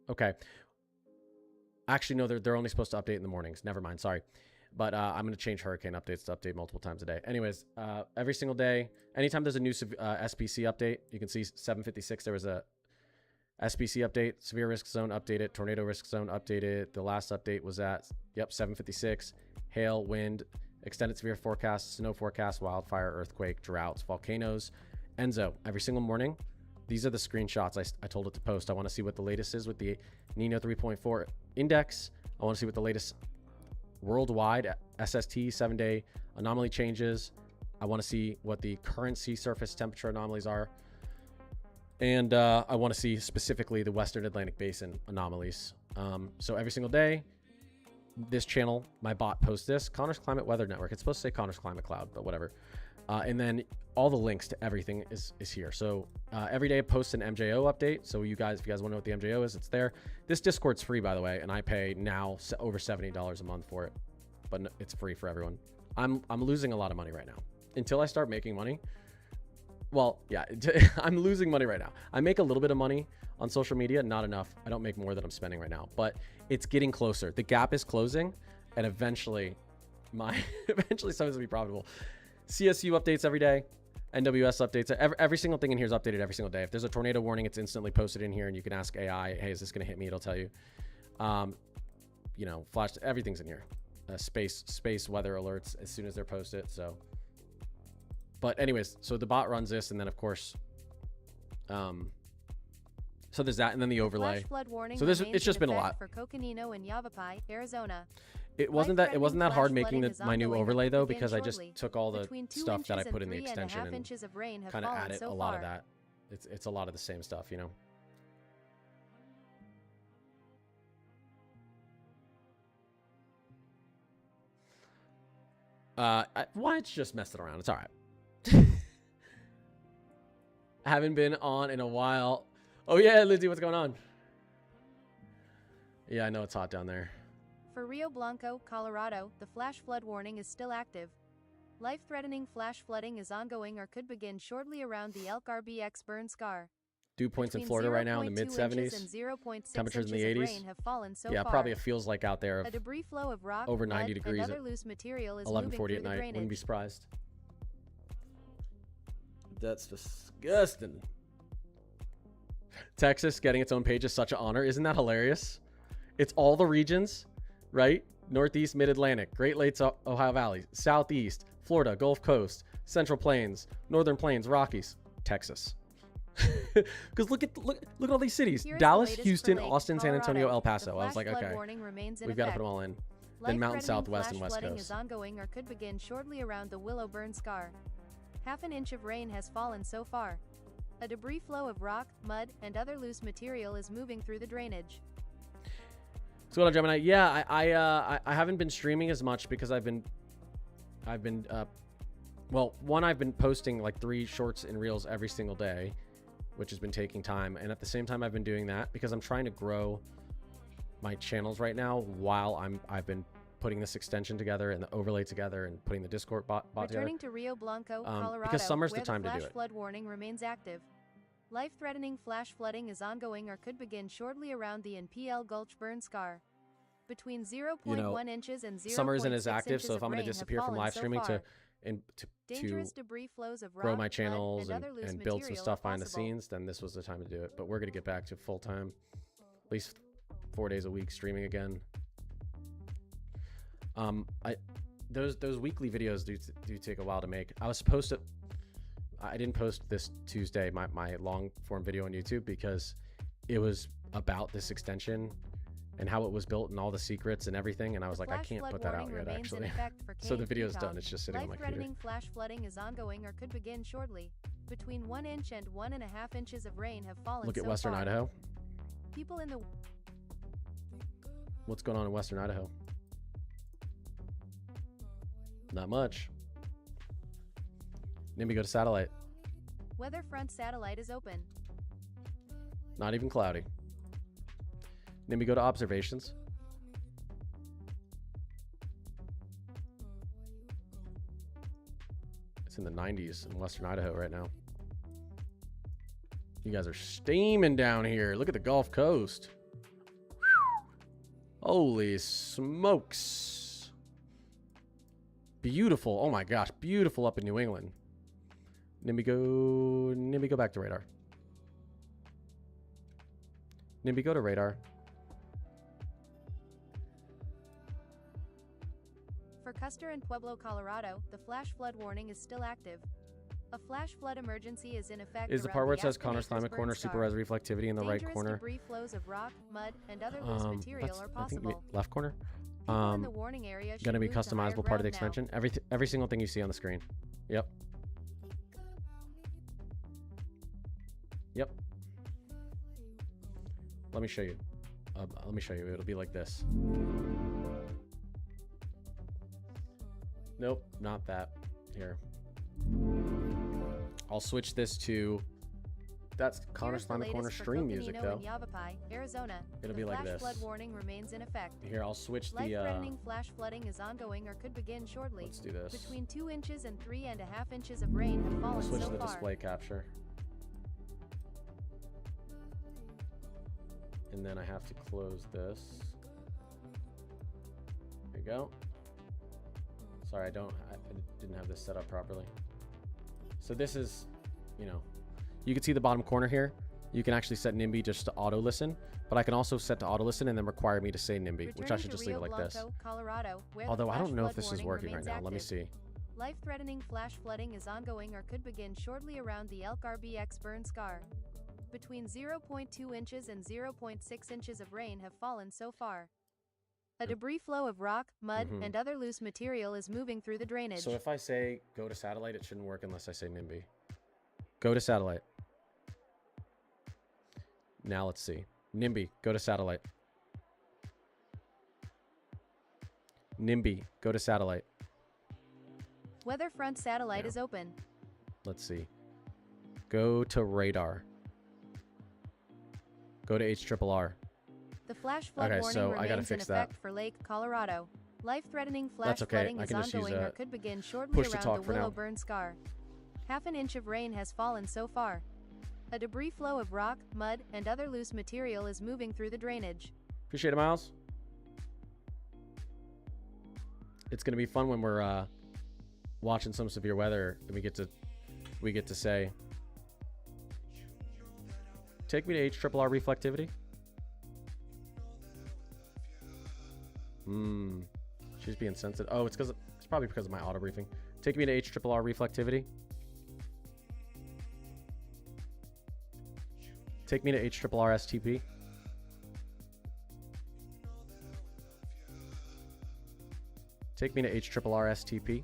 B: Okay. Actually, no, they're only supposed to update in the mornings. Never mind. Sorry. But I'm going to change hurricane updates to update multiple times a day. Anyways, every single day, anytime there's a new SPC update, you can see 7:56, there was a SPC update, severe risk zone updated, tornado risk zone updated. The last update was at, 7:56, hail, wind, extended severe forecast, snow forecast, wildfire, earthquake, droughts, volcanoes, Enzo. Every single morning, these are the screenshots I told it to post. I want to see what the latest is with the Nino 3.4 index. I want to see what the latest worldwide SST 7-day anomaly changes. I want to see what the current sea surface temperature anomalies are. And I want to see specifically the Western Atlantic Basin anomalies. So every single day, this channel, my bot posts this. Connor's Climate Weather Network. It's supposed to say Connor's Climate Cloud, but whatever. And then all the links to everything is here. So every day it posts an MJO update. So if you guys want to know what the MJO is, it's there. This Discord's free, by the way, and I pay now over $70 a month for it, but it's free for everyone. I'm losing a lot of money right now. Until I start making money. Well, yeah, I'm losing money right now. I make a little bit of money on social media, not enough. I don't make more than I'm spending right now, but it's getting closer. The gap is closing, and eventually something's gonna be profitable. CSU updates every day. NWS updates. Every single thing in here is updated every single day. If there's a tornado warning, it's instantly posted in here, and you can ask AI, hey, is this going to hit me? It'll tell you. Flash, everything's in here. Space weather alerts as soon as they're posted. So, but anyways, so the bot runs this, and then of course, so there's that, and then the overlay.
A: Flash flood warning
B: so it's just been a lot
A: for Coconino and Yavapai, Arizona.
B: It wasn't that hard making my new overlay though, because I just took all the stuff that I put in the extension and kind of added a lot of that. It's a lot of the same stuff, you know. Why it's just messing around. It's all right. I haven't been on in a while. Oh yeah, Lizzie, what's going on? Yeah, I know it's hot down there.
A: For Rio Blanco, Colorado, the flash flood warning is still active. Life-threatening flash flooding is ongoing or could begin shortly around the Elk RBX burn scar.
B: Dew points in Florida right now in the mid-70s. Temperatures in the 80s. Yeah, probably it feels like out there.
A: A debris flow of rock,
B: over 90 degrees
A: and other loose material is
B: 11:40 at night. Wouldn't be surprised. That's disgusting. Texas getting its own page is such an honor. Isn't that hilarious? It's all the regions, right? Northeast, Mid-Atlantic, Great Lakes, Ohio Valley, Southeast, Florida, Gulf Coast, Central Plains, Northern Plains, Rockies, Texas. Because look at all these cities:
A: Here's the
B: Dallas,
A: latest
B: Houston,
A: for Lake
B: Austin, San Antonio,
A: Colorado.
B: El Paso.
A: The
B: I was like,
A: flash flood
B: okay,
A: warning remains in
B: we've got to put
A: effect.
B: them all in. Then Mountain
A: Life-threatening
B: Southwest
A: flash
B: and West
A: flooding
B: Coast.
A: is ongoing or could begin shortly around the Willowburn Scar. Half an inch of rain has fallen so far. A debris flow of rock, mud, and other loose material is moving through the drainage.
B: So what, Gemini? Yeah, I haven't been streaming as much because I've been well, one, I've been posting like 3 shorts and reels every single day, which has been taking time, and at the same time I've been doing that because I'm trying to grow my channels right now while I've been putting this extension together and the overlay together and putting the Discord bot
A: Returning
B: together.
A: to Rio Blanco, Colorado,
B: because summer's the
A: where
B: time to do
A: flash
B: it.
A: flood warning remains active. Life-threatening flash flooding is ongoing or could begin shortly around the NPL Gulch Burn Scar. Between 0.1 inches and 0.6
B: Summer isn't as active,
A: inches
B: so if
A: of
B: I'm going
A: rain
B: to
A: have
B: disappear from
A: fallen
B: live
A: so
B: streaming
A: far.
B: to
A: Dangerous debris flows of
B: grow
A: rock,
B: my
A: mud,
B: channels
A: and other loose
B: and build some
A: material
B: stuff
A: are
B: behind the
A: possible.
B: scenes, then this was the time to do it. But we're going to get back to full time, at least 4 days a week streaming again. Those weekly videos do take a while to make. I didn't post this Tuesday my long form video on YouTube because it was about this extension and how it was built and all the secrets and everything, and I was like, I can't put that out yet actually. So the video's done. It's just sitting on my computer.
A: Life-threatening flash flooding is ongoing or could begin shortly. Between 1 inch and 1.5 inches of rain have fallen
B: Look at
A: so
B: Western
A: far.
B: Idaho.
A: People in the
B: What's going on in Western Idaho? Not much. NIMBY, go to satellite.
A: weather front satellite is open.
B: Not even cloudy. NIMBY, go to observations. It's in the 90s in Western Idaho right now. You guys are steaming down here. Look at the Gulf Coast. Whew. Holy smokes. Beautiful. Oh my gosh. Beautiful up in New England. NIMBY, go back to radar. NIMBY, go to radar.
A: For Custer and Pueblo, Colorado, the flash flood warning is still active. A flash flood emergency is in effect.
B: Is the
A: around
B: part where it says
A: Aspen
B: Connor's
A: Acres
B: Climate
A: burn
B: Corner
A: scar.
B: super res reflectivity in the right
A: Dangerous
B: corner?
A: debris flows of rock, mud, and other loose material are
B: I think
A: possible.
B: left corner.
A: People in the warning area should
B: Gonna be
A: move to higher
B: customizable part of the
A: ground now.
B: extension. Every single thing you see on the screen. Yep. Yep. Let me show you. It'll be like this. Nope, not that. Here. I'll switch this to. That's Connor's
A: Here's the
B: Climate Corner
A: latest for
B: stream music,
A: Coconino
B: though.
A: and Yavapai, Arizona.
B: It'll
A: The
B: be like
A: flash
B: this.
A: flood warning remains in effect.
B: Here, I'll switch the.
A: Life-threatening flash flooding is ongoing or could begin shortly.
B: Let's do this.
A: Between 2 inches and 3.5 inches of rain have
B: I'll
A: fallen
B: switch
A: so
B: to the
A: far.
B: display capture. And then I have to close this. There you go. Sorry, I didn't have this set up properly. So this is, you can see the bottom corner here. You can actually set NIMBY just to auto listen, but I can also set to auto listen and then require me to say NIMBY, which I should just leave it like this.
A: Colorado, where
B: Although
A: the
B: I don't
A: flash
B: know if
A: flood
B: this is
A: warning
B: working right
A: remains
B: now. Let me
A: active.
B: see.
A: Life-threatening flash flooding is ongoing or could begin shortly around the Elk RBX burn scar. Between 0.2 inches and 0.6 inches of rain have fallen so far. A debris flow of rock, mud, and other loose material is moving through the drainage.
B: So if I say go to satellite, it shouldn't work unless I say NIMBY. Go to satellite. Now let's see. NIMBY, go to satellite. NIMBY, go to satellite.
A: Weather front satellite
B: Yeah.
A: is open.
B: Let's see. Go to radar. Go to HRRR.
A: The flash flood
B: Okay,
A: warning
B: so I gotta
A: remains in
B: fix that.
A: effect for Lake Colorado. Life-threatening flash
B: That's okay.
A: flooding
B: I
A: is
B: can just use
A: ongoing or
B: a
A: could begin shortly
B: push to
A: around
B: talk
A: the
B: for now.
A: Willowburn scar. Half an inch of rain has fallen so far. A debris flow of rock, mud, and other loose material is moving through the drainage.
B: Appreciate it, Miles. It's gonna be fun when we're watching some severe weather and we get to say, take me to HRRR reflectivity. She's being sensitive. Oh, it's probably because of my auto briefing. Take me to HRRR reflectivity. Take me to HRRR STP. Take me to HRRR STP.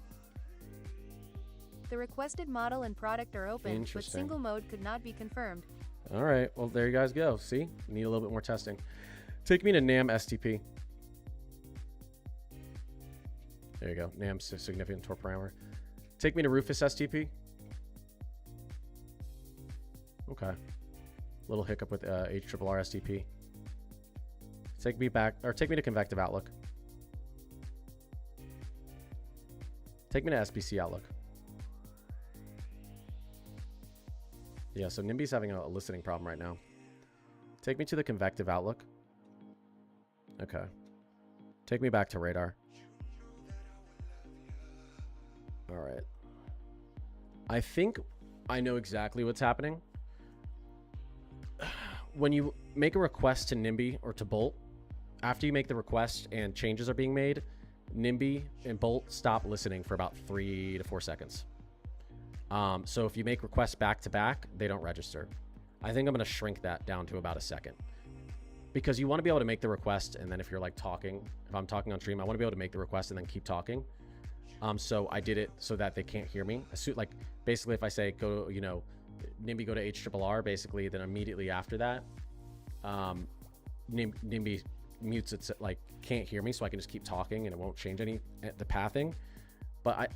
A: The requested model and product are open, but
B: Interesting.
A: single mode could not be confirmed.
B: All right, well, there you guys go. See, need a little bit more testing. Take me to NAM STP. There you go, NAM significant torque parameter. Take me to Rufus STP. Okay. Little hiccup with HRRR STP. Take me back, or take me to convective outlook. Take me to SBC outlook. Yeah, so NIMBY's having a listening problem right now. Take me to the convective outlook. Okay. Take me back to radar. All right. I think I know exactly what's happening. When you make a request to NIMBY or to Bolt, after you make the request and changes are being made, NIMBY and Bolt stop listening for about 3 to 4 seconds. So if you make requests back to back, they don't register. I think I'm going to shrink that down to about a second, because you want to be able to make the request. And then if you're like talking, if I'm talking on stream, I want to be able to make the request and then keep talking. So I did it so that they can't hear me. Like basically if I say go, you know, NIMBY go to HRRR, basically then immediately after that, NIMBY mutes it, like can't hear me, so I can just keep talking and it won't change any the pathing. But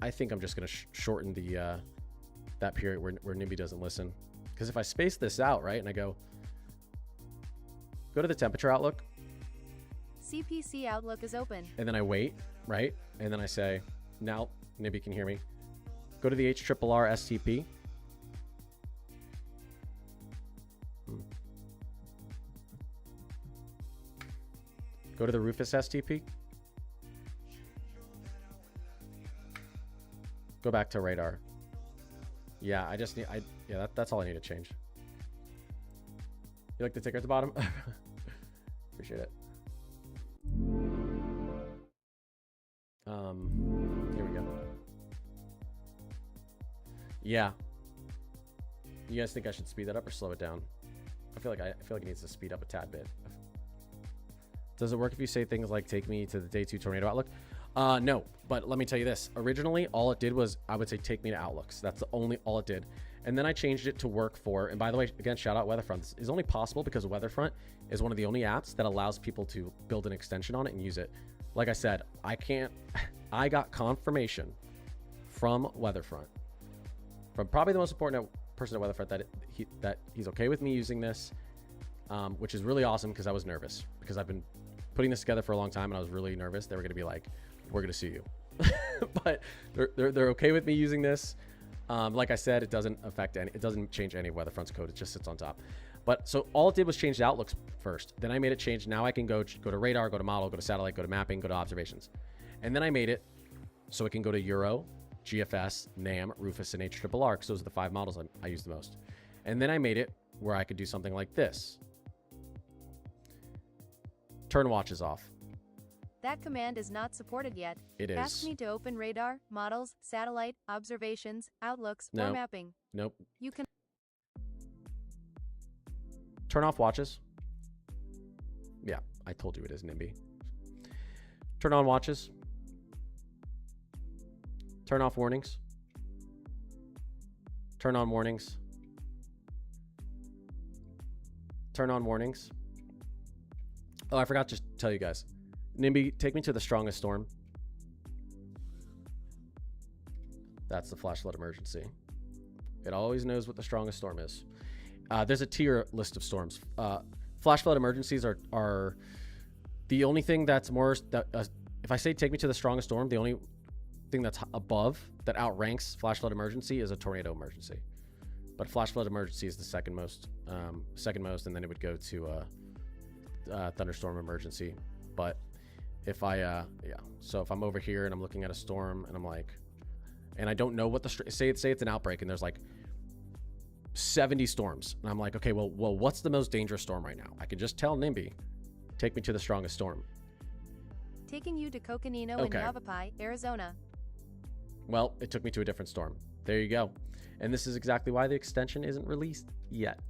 B: I think I'm just going to shorten the that period where NIMBY doesn't listen, because if I space this out, right, and I go to the temperature outlook,
A: CPC outlook is open.
B: and then I wait, right, and then I say now NIMBY can hear me. Go to the HRRR STP. Go to the Rufus STP. Go back to radar. Yeah, I just need, yeah, that's all I need to change. You like the ticker at the bottom? Appreciate it. Here we go. Yeah. You guys think I should speed that up or slow it down? I feel like it needs to speed up a tad bit. Does it work if you say things like take me to the day 2 tornado outlook? No, but let me tell you this. Originally, all it did was I would say take me to outlooks. That's all it did. And then I changed it to work for, and by the way, again, shout out Weatherfront. This is only possible because Weatherfront is one of the only apps that allows people to build an extension on it and use it. Like I said, I got confirmation from Weatherfront, from probably the most important person at Weatherfront, that he's okay with me using this, which is really awesome, because I was nervous, because I've been putting this together for a long time and I was really nervous. They were going to be like, we're going to sue you. But they're okay with me using this. Like I said, it doesn't change any of Weatherfront's code. It just sits on top. But so all it did was change the outlooks first. Then I made it change. Now I can go to radar, go to model, go to satellite, go to mapping, go to observations. And then I made it so it can go to Euro, GFS, NAM, Rufus, and HRRR, because those are the 5 models I use the most. And then I made it where I could do something like this. Turn watches off.
A: That command is not supported yet.
B: It is.
A: Ask me to open radar, models, satellite, observations, outlooks, or
B: No.
A: mapping.
B: Nope.
A: You can
B: Turn off watches. Yeah, I told you it is NIMBY. Turn on watches. Turn off warnings. Turn on warnings. Turn on warnings. Oh, I forgot to tell you guys. NIMBY, take me to the strongest storm. That's the flash flood emergency. It always knows what the strongest storm is. There's a tier list of storms. Flash flood emergencies are the only thing that's more, if I say take me to the strongest storm, the only thing that's above that outranks flash flood emergency is a tornado emergency. But flash flood emergency is the second most, and then it would go to thunderstorm emergency. But if so if I'm over here and I'm looking at a storm and I'm like, and I don't know what say it's an outbreak and there's like 70 storms, and I'm like, okay, well, what's the most dangerous storm right now? I can just tell NIMBY, take me to the strongest storm.
A: taking you to Coconino
B: Okay.
A: and Yavapai, Arizona.
B: Well, it took me to a different storm. There you go. And this is exactly why the extension isn't released yet.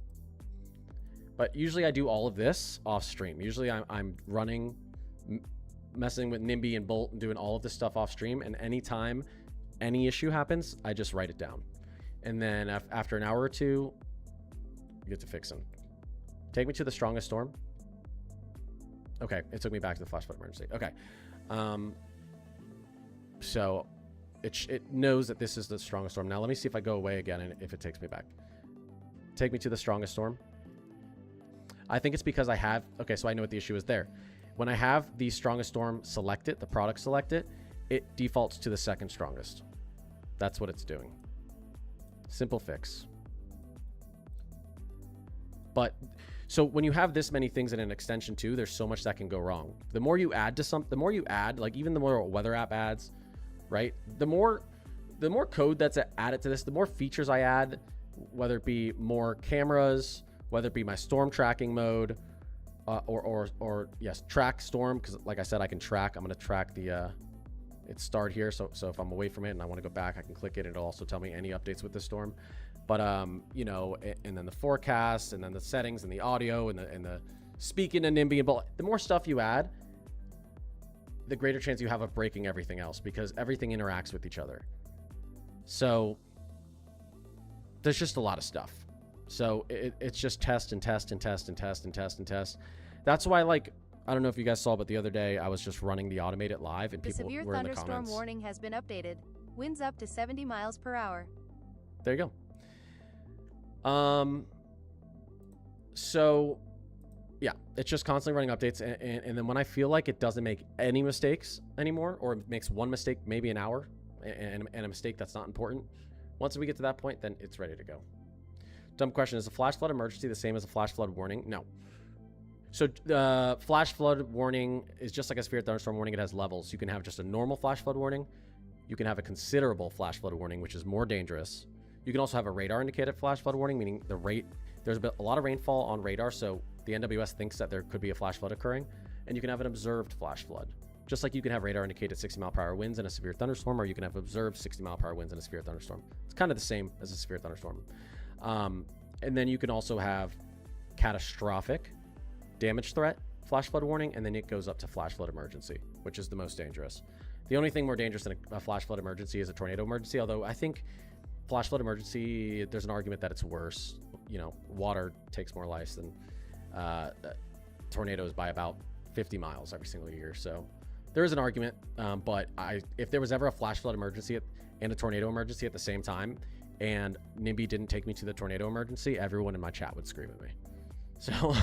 B: But usually I do all of this off stream. Usually I'm running, messing with NIMBY and Bolt and doing all of this stuff off stream. And anytime any issue happens, I just write it down. And then after an hour or two, you get to fix them. Take me to the strongest storm. Okay, it took me back to the flash flood emergency. Okay. So it knows that this is the strongest storm. Now let me see if I go away again and if it takes me back. Take me to the strongest storm. I think it's because I have, okay, so I know what the issue is there. When I have the strongest storm selected, the product selected, it defaults to the second strongest. That's what it's doing. Simple fix. But so when you have this many things in an extension too, there's so much that can go wrong. The more you add to something, the more you add, like even the more a weather app adds, right? The more code that's added to this, the more features I add, whether it be more cameras, whether it be my storm tracking mode, or yes, track storm, because like I said, I can track. I'm going to track the it's starred here, so if I'm away from it and I want to go back, I can click it. It'll also tell me any updates with the storm. But you know, and then the forecast, and then the settings, and the audio, and the speaking to NIMBY, and the more stuff you add, the greater chance you have of breaking everything else, because everything interacts with each other. So there's just a lot of stuff. So it's just test and test and test and test and test and test. That's why, like, I don't know if you guys saw, but the other day I was just running the automated live and people were in the comments.
A: The severe thunderstorm warning has been updated. Winds up to 70 miles per hour.
B: There you go. So yeah, it's just constantly running updates. And then when I feel like it doesn't make any mistakes anymore, or it makes one mistake, maybe an hour, and a mistake that's not important, once we get to that point, then it's ready to go. Dumb question. Is a flash flood emergency the same as a flash flood warning? No. So the flash flood warning is just like a severe thunderstorm warning. It has levels. You can have just a normal flash flood warning. You can have a considerable flash flood warning, which is more dangerous. You can also have a radar indicated flash flood warning, meaning there's a lot of rainfall on radar, so the NWS thinks that there could be a flash flood occurring. And you can have an observed flash flood. Just like you can have radar indicated 60 mile per hour winds in a severe thunderstorm, or you can have observed 60 mile per hour winds in a severe thunderstorm. It's kind of the same as a severe thunderstorm. And then you can also have catastrophic damage threat flash flood warning, and then it goes up to flash flood emergency, which is the most dangerous. The only thing more dangerous than a flash flood emergency is a tornado emergency, although I think flash flood emergency, there's an argument that it's worse. You know, water takes more lives than tornadoes by about 50 miles every single year. So there is an argument, but if there was ever a flash flood emergency and a tornado emergency at the same time, and NIMBY didn't take me to the tornado emergency, everyone in my chat would scream at me. So,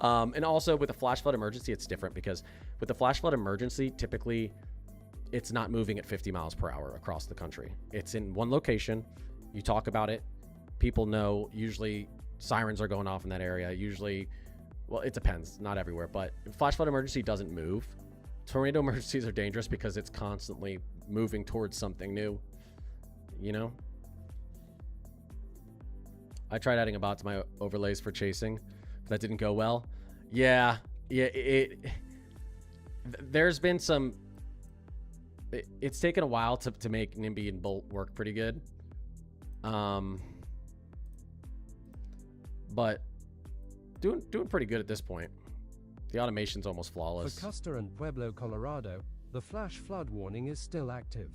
B: and also with a flash flood emergency, it's different, because with the flash flood emergency, typically it's not moving at 50 miles per hour across the country. It's in one location. You talk about it. People know. Usually sirens are going off in that area. Usually, well, it depends. Not everywhere, but flash flood emergency doesn't move. Tornado emergencies are dangerous because it's constantly moving towards something new. You know, I tried adding a bot to my overlays for chasing. That didn't go well. Yeah. There's been some. It's taken a while to make NIMBY and Bolt work pretty good. But doing pretty good at this point. The automation's almost flawless.
C: For Custer and Pueblo, Colorado, the flash flood warning is still active.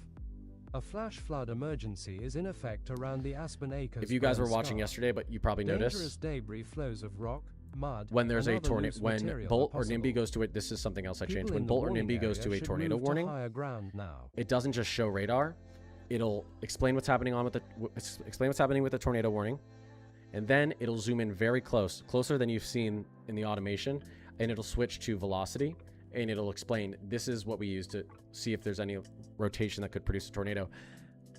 C: A flash flood emergency is in effect around the Aspen Acres.
B: If you guys were watching yesterday, but you probably noticed,
C: dangerous debris flows of rock, mud,
B: when there's a tornado, when Bolt or NIMBY goes to it, this is something else I changed. When Bolt or NIMBY goes to a tornado warning, it doesn't just show radar. It'll explain what's happening with the tornado warning, and then it'll zoom in very closer than you've seen in the automation, and it'll switch to velocity, and it'll explain this is what we use to see if there's any rotation that could produce a tornado.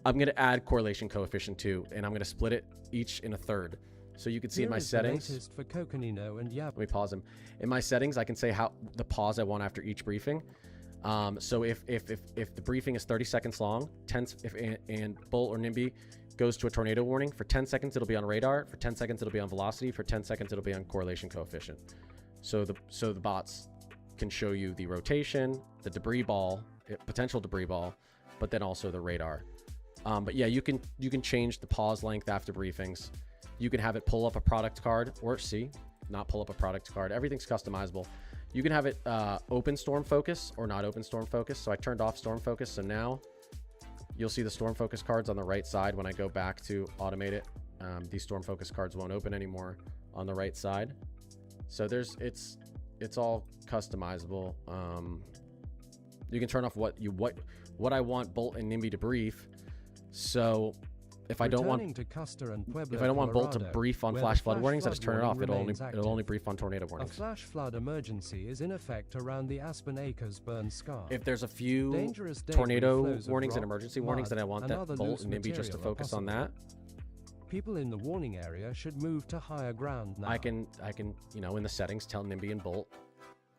B: I'm going to add correlation coefficient too, and I'm going to split it each in a third. So you can see in my settings.
C: For Coconino and
B: let me pause them. In my settings, I can say how the pause I want after each briefing. So if the briefing is 30 seconds long, and Bolt or NIMBY goes to a tornado warning, for 10 seconds it'll be on radar, for 10 seconds it'll be on velocity, for 10 seconds it'll be on correlation coefficient. So the bots can show you the rotation, the debris ball, potential debris ball, but then also the radar. But yeah, you can change the pause length after briefings. You can have it pull up a product card, or not pull up a product card. Everything's customizable. You can have it open storm focus or not open storm focus. So I turned off storm focus. So now you'll see the storm focus cards on the right side. When I go back to automate it, these storm focus cards won't open anymore on the right side. So it's all customizable. You can turn off what I want Bolt and NIMBY to brief. So if I don't want Bolt to brief on flash flood warnings, I just turn it off. It'll only brief on tornado warnings.
C: A flash flood emergency is in effect around the Aspen Acres burn scar.
B: If there's a few tornado warnings and emergency warnings, then I want that Bolt and NIMBY just to focus on that.
C: People in the warning area should move to higher ground now.
B: I can, in the settings, tell NIMBY and Bolt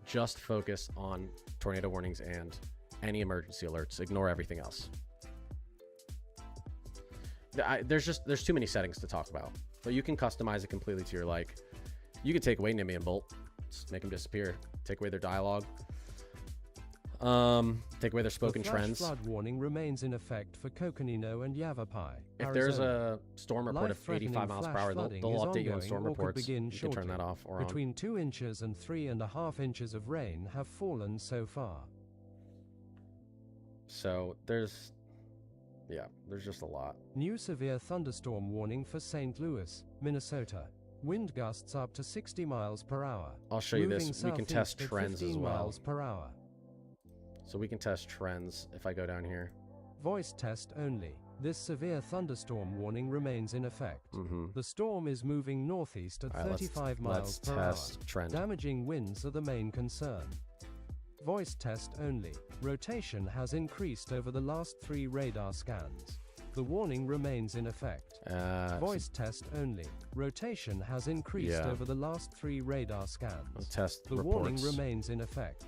B: just focus on tornado warnings and any emergency alerts. Ignore everything else. There's too many settings to talk about, but you can customize it completely to your like. You can take away NIMBY and Bolt, just make them disappear. Take away their dialogue. Take away their spoken trends.
C: The flash flood warning remains in effect for Coconino and Yavapai.
B: If there's a storm report of 85 miles per hour, they'll update you on storm reports. You can turn that off or on.
C: Between 2 inches and 3.5 inches of rain have fallen so far.
B: So there's just a lot.
C: New severe thunderstorm warning for St. Louis, Minnesota. Wind gusts up to 60 miles per hour.
B: I'll show you this. We can test trends as well.
C: Miles per hour.
B: So we can test trends if I go down here.
C: Voice test only. This severe thunderstorm warning remains in effect. The storm is moving northeast at 35 miles per hour.
B: Trend.
C: Damaging winds are the main concern. Voice test only. Rotation has increased over the last 3 radar scans. The warning remains in effect. Voice test only. Rotation has increased over the last 3 radar scans. The warning remains in effect.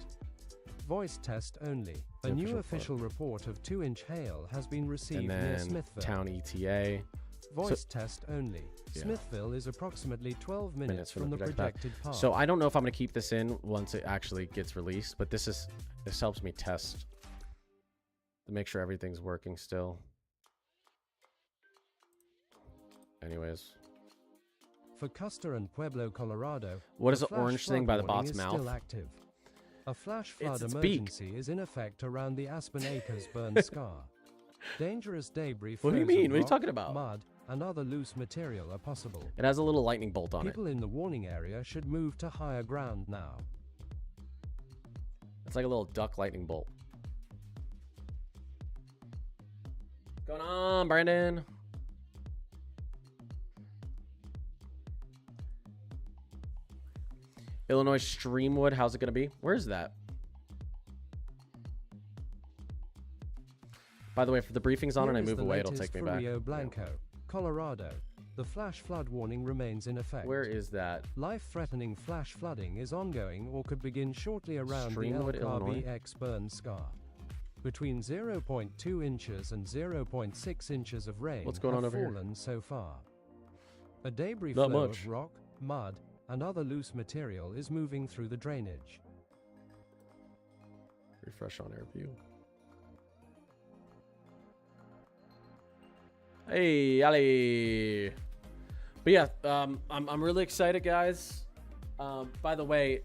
C: Voice test only. A new official report of 2-inch hail has been received near Smithville.
B: Town ETA.
C: Voice test only. Smithville is approximately 12 minutes from the projected path.
B: So I don't know if I'm going to keep this in once it actually gets released, but this helps me test to make sure everything's working still. Anyways.
C: For Custer and Pueblo, Colorado,
B: what is the orange thing by the bot's mouth?
C: Still active. A flash flood emergency is in effect around the Aspen Acres burn scar. Dangerous debris flows.
B: What do you mean?
C: Rock,
B: what are you talking about?
C: Mud and other loose material are possible.
B: It has a little lightning bolt on it.
C: People in the warning area should move to higher ground now.
B: It's like a little duck lightning bolt. What's going on, Brandon? Illinois Streamwood, how's it going to be? Where is that? By the way, if the briefing's on and I move away, it'll take me back.
C: Rio Blanco, Colorado. The flash flood warning remains in effect.
B: Where is that?
C: Life-threatening flash flooding is ongoing or could begin shortly around
B: Streamwood,
C: the
B: Illinois.
C: LKBX burn scar. Between 0.2 inches and 0.6 inches of rain
B: What's going on over
C: fallen
B: here?
C: So far. A debris
B: Not
C: flow
B: much.
C: of rock, mud, and other loose material is moving through the drainage.
B: Refresh on air view. Hey, Ali. But yeah, I'm really excited, guys. By the way,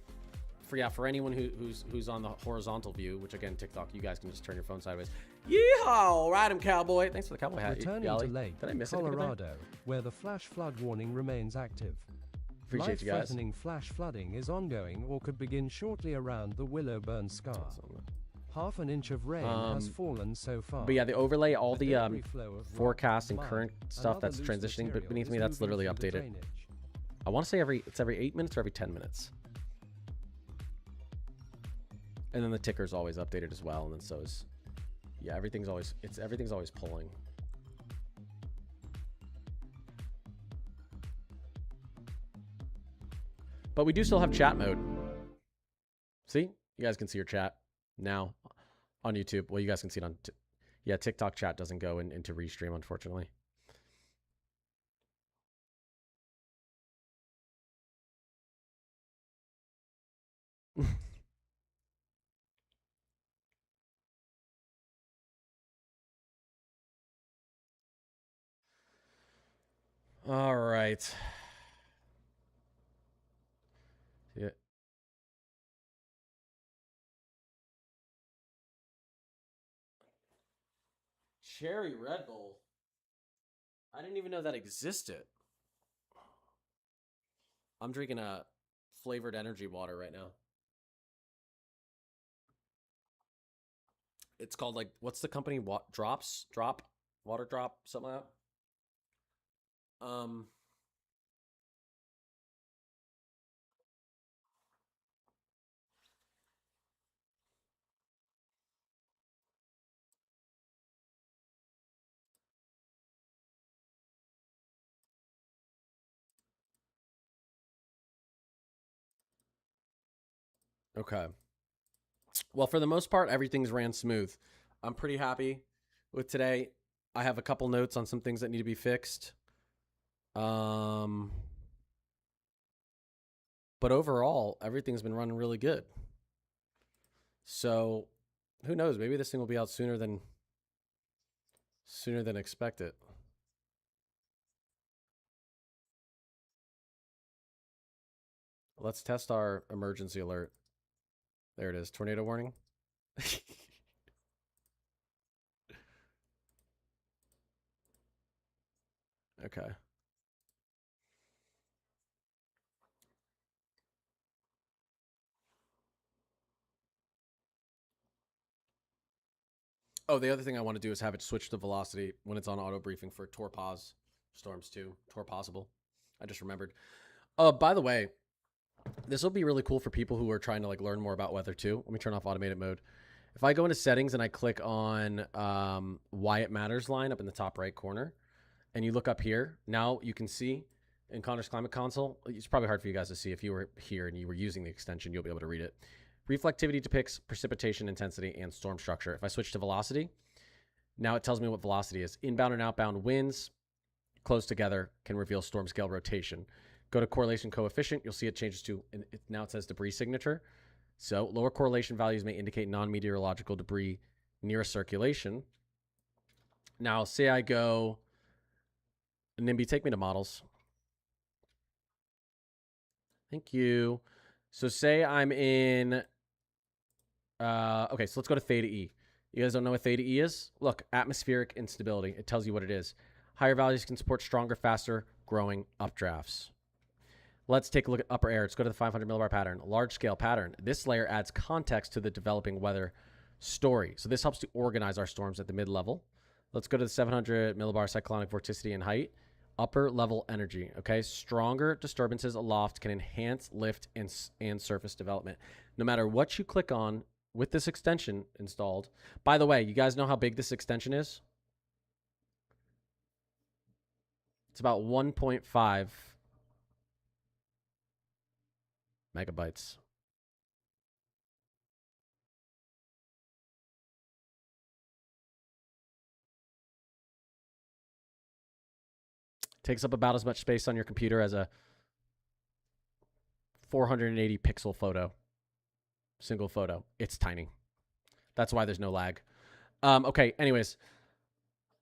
B: for anyone who's on the horizontal view, which again, TikTok, you guys can just turn your phone sideways. Yeehaw! Ride him, cowboy. Thanks for the cowboy hat.
C: Returning to Lake,
B: Did I miss
C: Colorado, where the flash flood warning remains active.
B: Appreciate you guys.
C: Life-threatening flash flooding is ongoing or could begin shortly around the Willow burn scar. Half an inch of rain has fallen so far.
B: But yeah, the overlay, all the forecast and current stuff that's transitioning beneath me, that's literally updated. I want to say it's every 8 minutes or every 10 minutes. And then the ticker's always updated as well, and then so is everything's always pulling. But we do still have chat mode. See? You guys can see your chat now on YouTube. Well, you guys can see it on... TikTok chat doesn't go into restream, unfortunately. All right. Yeah. Cherry Red Bull. I didn't even know that existed. I'm drinking a flavored energy water right now. It's called like what's the company? What drops? Drop? Water drop? Something like that. Okay. Well, for the most part, everything's ran smooth. I'm pretty happy with today. I have a couple notes on some things that need to be fixed. Um, but overall, everything's been running really good. So, who knows? Maybe this thing will be out sooner than expected. Let's test our emergency alert. There it is. Tornado warning. Okay. Oh, the other thing I want to do is have it switch to velocity when it's on auto briefing for Tor pause storms too. Tor possible. I just remembered. By the way, this will be really cool for people who are trying to like learn more about weather too. Let me turn off automated mode. If I go into settings and I click on why it matters line up in the top right corner, and you look up here, now you can see in Connor's Climate Console, it's probably hard for you guys to see. If you were here and you were using the extension, you'll be able to read it. Reflectivity depicts precipitation intensity and storm structure. If I switch to velocity, now it tells me what velocity is. Inbound and outbound winds close together can reveal storm scale rotation. Go to correlation coefficient, you'll see it changes to, now it says debris signature. So lower correlation values may indicate non-meteorological debris near a circulation. Now, say I go, NIMBY, take me to models. Thank you. So say I'm in, okay, so let's go to theta E. You guys don't know what theta E is? Look, atmospheric instability. It tells you what it is. Higher values can support stronger, faster growing updrafts. Let's take a look at upper air. Let's go to the 500 millibar pattern, large scale pattern. This layer adds context to the developing weather story. So this helps to organize our storms at the mid level. Let's go to the 700 millibar cyclonic vorticity and height, upper level energy. Okay. Stronger disturbances aloft can enhance lift and surface development. No matter what you click on with this extension installed. By the way, you guys know how big this extension is? It's about 1.5 megabytes. Takes up about as much space on your computer as a 480 pixel photo. Single photo. It's tiny. That's why there's no lag. Okay, anyways.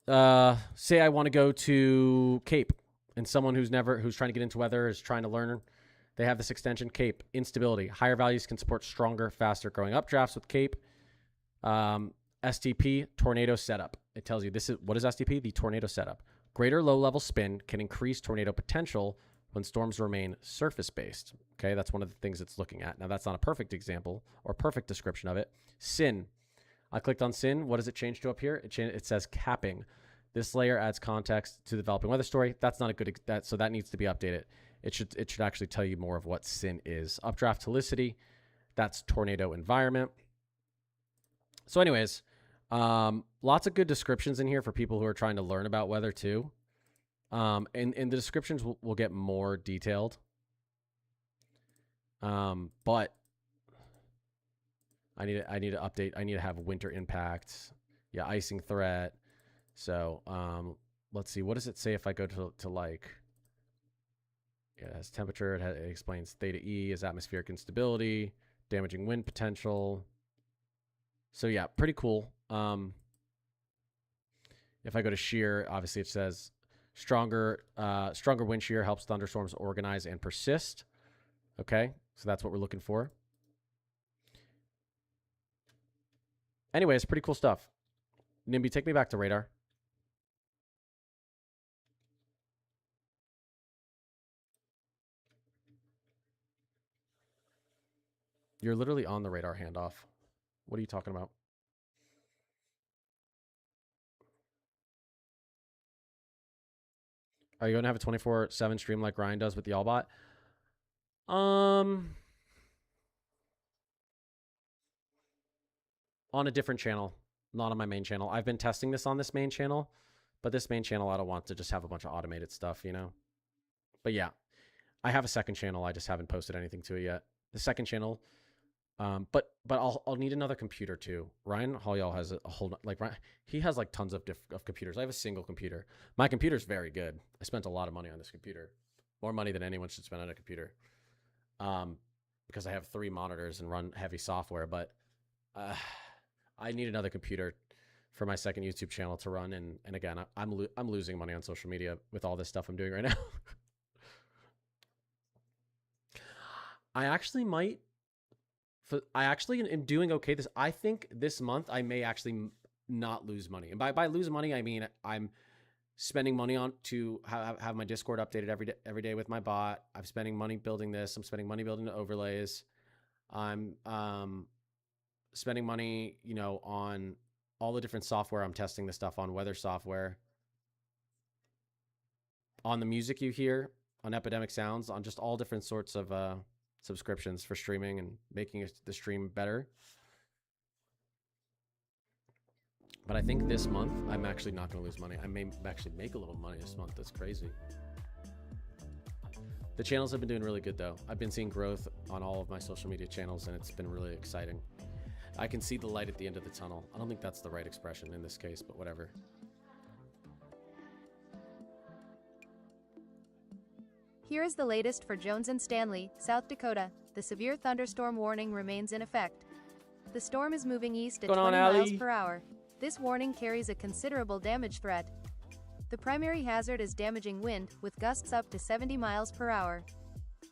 B: Say I want to go to Cape, and someone who's trying to get into weather is trying to learn. They have this extension, Cape. Instability. Higher values can support stronger, faster growing updrafts with Cape. STP, tornado setup. It tells you what is STP? The tornado setup. Greater low-level spin can increase tornado potential when storms remain surface-based. Okay, that's one of the things it's looking at. Now, that's not a perfect example or perfect description of it. SIN. I clicked on SIN. What does it change to up here? It says capping. This layer adds context to the developing weather story. That's not a good, so that needs to be updated. It should actually tell you more of what SIN is. Updraft helicity, that's tornado environment. So anyways, lots of good descriptions in here for people who are trying to learn about weather too. And the descriptions will get more detailed. But I need to update. I need to have winter impacts. Yeah, icing threat. So let's see. What does it say if I go to like? Yeah, it has temperature. It explains theta E is atmospheric instability, damaging wind potential. So yeah, pretty cool. If I go to shear, obviously it says Stronger wind shear helps thunderstorms organize and persist. Okay, so that's what we're looking for. Anyways, pretty cool stuff. Nimby, take me back to radar. You're literally on the radar handoff. What are you talking about? Are you going to have a 24/7 stream like Ryan does with the Allbot? On a different channel, not on my main channel. I've been testing this on this main channel, but this main channel, I don't want to just have a bunch of automated stuff, you know? But yeah, I have a second channel. I just haven't posted anything to it yet. The second channel, but I'll need another computer too. Ryan Hall has a whole, like, he has like tons of computers. I have a single computer. My computer's very good. I spent a lot of money on this computer, more money than anyone should spend on a computer, because I have 3 monitors and run heavy software. But I need another computer for my second YouTube channel to run. And again, I'm losing money on social media with all this stuff I'm doing right now. I actually am doing okay. I think this month I may actually not lose money. And by lose money, I mean I'm spending money on to have my Discord updated every day with my bot. I'm spending money building this. I'm spending money building the overlays. I'm spending money, you know, on all the different software I'm testing this stuff on, weather software, on the music you hear, on Epidemic Sounds, on just all different sorts of subscriptions for streaming and making the stream better. But I think this month, I'm actually not going to lose money. I may actually make a little money this month. That's crazy. The channels have been doing really good, though. I've been seeing growth on all of my social media channels, and it's been really exciting. I can see the light at the end of the tunnel. I don't think that's the right expression in this case, but whatever.
A: Here is the latest for Jones and Stanley, South Dakota. The severe thunderstorm warning remains in effect. The storm is moving east at 20 miles per hour. This warning carries a considerable damage threat. The primary hazard is damaging wind, with gusts up to 70 miles per hour.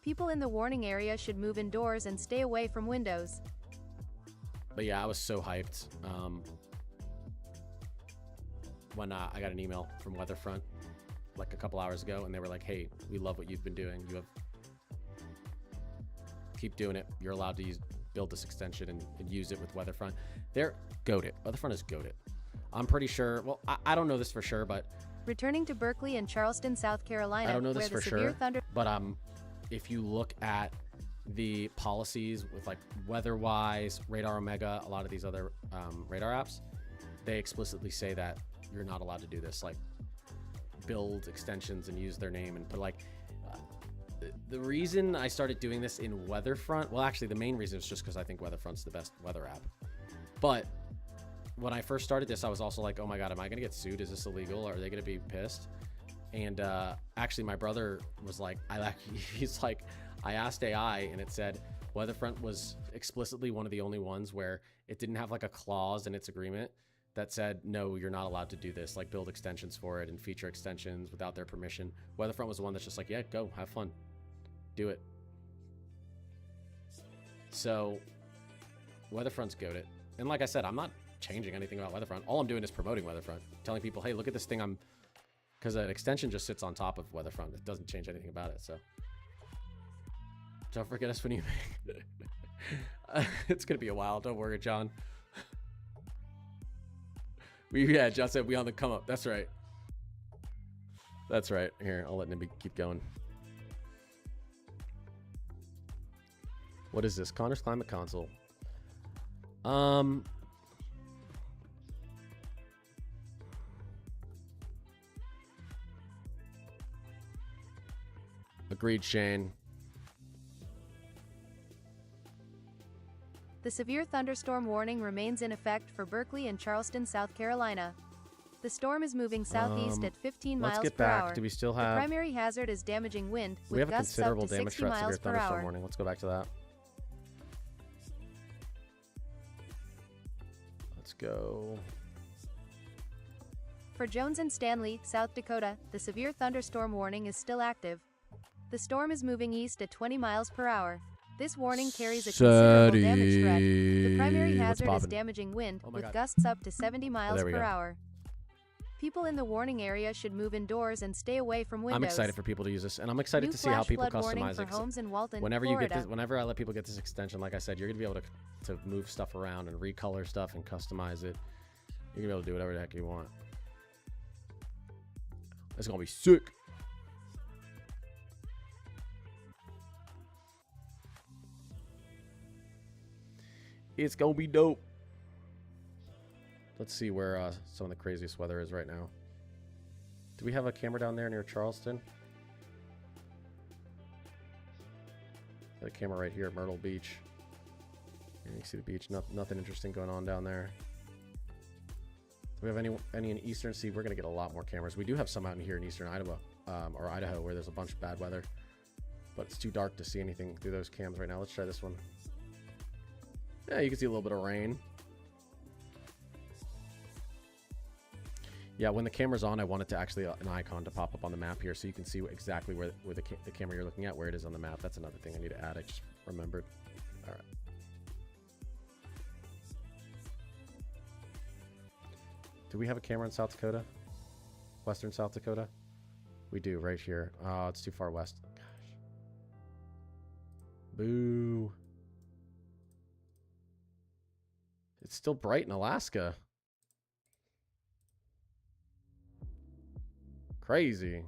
A: People in the warning area should move indoors and stay away from windows.
B: But yeah, I was so hyped when I got an email from Weatherfront like a couple hours ago, and they were like, hey, we love what you've been doing. Keep doing it. You're allowed to build this extension and use it with Weatherfront. They're goated. Weatherfront is goated. I'm pretty sure, well, I don't know this for sure, but
A: returning to Berkeley and Charleston, South Carolina,
B: I don't know this for sure, but if you look at the policies with like WeatherWise, Radar Omega, a lot of these other radar apps, they explicitly say that you're not allowed to do this, like build extensions and use their name and put like the reason I started doing this in Weatherfront, well, actually the main reason is just because I think Weatherfront's the best weather app. But when I first started this, I was also like, oh my god, am I gonna get sued? Is this illegal? Are they gonna be pissed? And actually my brother was like, he's like, I asked AI and it said Weatherfront was explicitly one of the only ones where it didn't have like a clause in its agreement that said, no, you're not allowed to do this, like build extensions for it and feature extensions without their permission. Weatherfront was the one that's just like, yeah, go, have fun, do it. So Weatherfront's goated. And like I said, I'm not changing anything about Weatherfront. All I'm doing is promoting Weatherfront, telling people, hey, look at this thing because an extension just sits on top of Weatherfront. It doesn't change anything about it, so. Don't forget us when you make it's gonna be a while, don't worry, John. Yeah, John said we on the come up. That's right. That's right. Here, I'll let Nimby keep going. What is this? Connor's Climate Console. Agreed, Shane.
A: The severe thunderstorm warning remains in effect for Berkeley and Charleston, South Carolina. The storm is moving southeast at 15 miles per hour.
B: Let's get back. Do we still have...
A: The primary hazard is damaging wind,
B: we
A: with
B: have a
A: gusts up
B: considerable
A: to
B: damage
A: 60
B: threat, severe
A: miles per
B: thunderstorm
A: hour.
B: warning. Let's go back to that. Let's go.
A: For Jones and Stanley, South Dakota, the severe thunderstorm warning is still active. The storm is moving east at 20 miles per hour. This warning carries a considerable damage threat. The primary hazard is damaging wind, with gusts up to 70 miles per hour. People in the warning area should move indoors and stay away from windows.
B: I'm excited for people to use this, and I'm excited to see how people customize it.
A: Homes in Walton,
B: whenever
A: Florida.
B: you get this, whenever I let people get this extension, like I said, you're gonna be able to move stuff around and recolor stuff and customize it. You're gonna be able to do whatever the heck you want. It's gonna be sick. It's gonna be dope. Let's see where some of the craziest weather is right now. Do we have a camera down there near Charleston? Got a camera right here at Myrtle Beach. And you can see the beach. Nothing interesting going on down there. Do we have any in Eastern? See, we're gonna get a lot more cameras. We do have some out in here in Eastern Idaho, or Idaho, where there's a bunch of bad weather, but it's too dark to see anything through those cams right now. Let's try this one. Yeah, you can see a little bit of rain. Yeah, when the camera's on, I want it to actually an icon to pop up on the map here, so you can see exactly where the camera you're looking at, where it is on the map. That's another thing I need to add. I just remembered. All right. Do we have a camera in South Dakota? Western South Dakota? We do, right here. Oh, it's too far west. Gosh. Boo. It's still bright in Alaska. Crazy.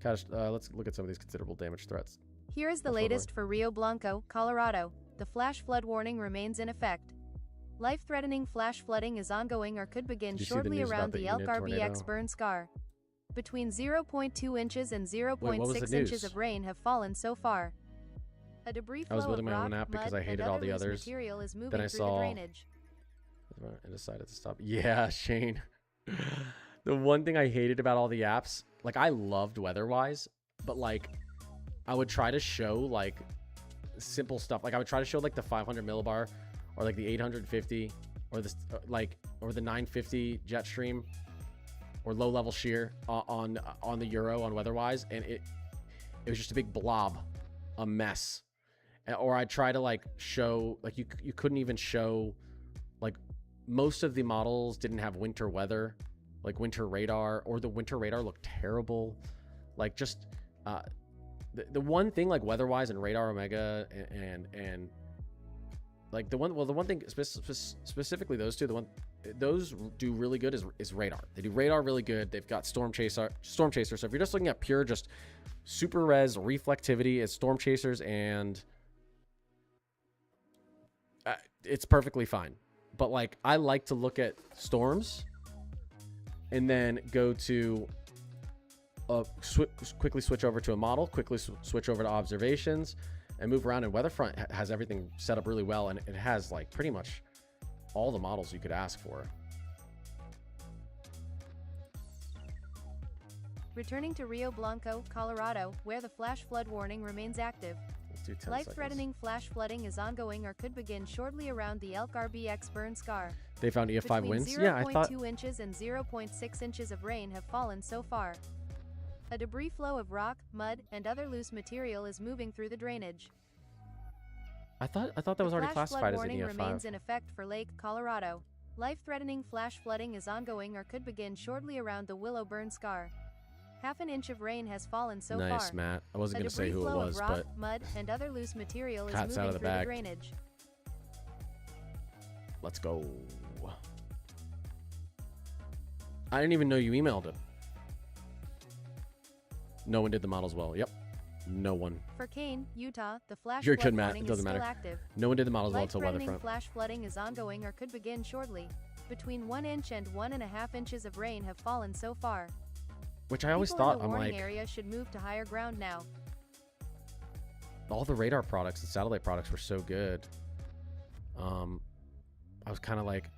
B: Let's look at some of these considerable damage threats.
A: Here is the latest for Rio Blanco, Colorado. The flash flood warning remains in effect. Life-threatening flash flooding is ongoing or could begin shortly around the Elk RBX burn scar. Between 0.2 inches and 0.6 inches of rain have fallen so far. A debris flow
B: I was building my
A: rock,
B: own app because
A: mud,
B: I hated all the others.
A: Is moving
B: Then I
A: through
B: saw
A: the drainage.
B: I decided to stop. Yeah, Shane. The one thing I hated about all the apps, like I loved weather-wise, but like I would try to show like simple stuff. Like I would try to show like the 500 millibar or like the 850 or this or the 950 jet stream or low level shear on the Euro on weather-wise, and it was just a big blob, a mess. Or I try to like show like you couldn't even show, like most of the models didn't have winter weather, like winter radar, or the winter radar looked terrible. Like just the one thing like weather-wise and Radar Omega and like the one thing specifically those two, those do really good is radar. They do radar really good. They've got Storm Chaser. So if you're just looking at pure just super res reflectivity, it's Storm Chasers, and it's perfectly fine. But like I like to look storms and then go to quickly switch over to a model, quickly switch over to observations, and move around. And Weatherfront has everything set up really well, and it has like pretty much all the models you could ask for.
A: Returning to Rio Blanco, Colorado, where the flash flood warning remains active.
B: Let's do 10
A: Life-threatening flash flooding is ongoing or could begin shortly around the Elk RBX burn scar.
B: They found EF5 winds? Yeah, I thought
A: 0.2 inches and 0.6 inches of rain have fallen so far. A debris flow of rock, mud, and other loose material is moving through the drainage.
B: I thought that was already classified as an EF5.
A: The flash flood warning remains in effect for Lake Colorado. Life-threatening flash flooding is ongoing or could begin shortly around the Willow burn scar. Half an inch of rain has fallen so far.
B: Nice, Matt. I wasn't going to say who it was,
A: rock,
B: but
A: mud, and other loose material is
B: cat's
A: moving
B: out of the
A: through
B: bag.
A: the drainage.
B: Let's go. I didn't even know you emailed it. No one did the models well. Yep. No one.
A: For Kane, Utah, the flash
B: You're
A: flood
B: good, Matt.
A: warning
B: It doesn't
A: is still
B: matter.
A: active.
B: No one did the models well until
A: Life-threatening
B: Weatherfront.
A: flash flooding is ongoing or could begin shortly. Between 1 inch and 1.5 inches of rain have fallen so far.
B: Which I always
A: People
B: thought,
A: in the
B: I'm
A: warning
B: like,
A: area should move to higher ground now.
B: all the radar products and satellite products were so good. I was kind of like,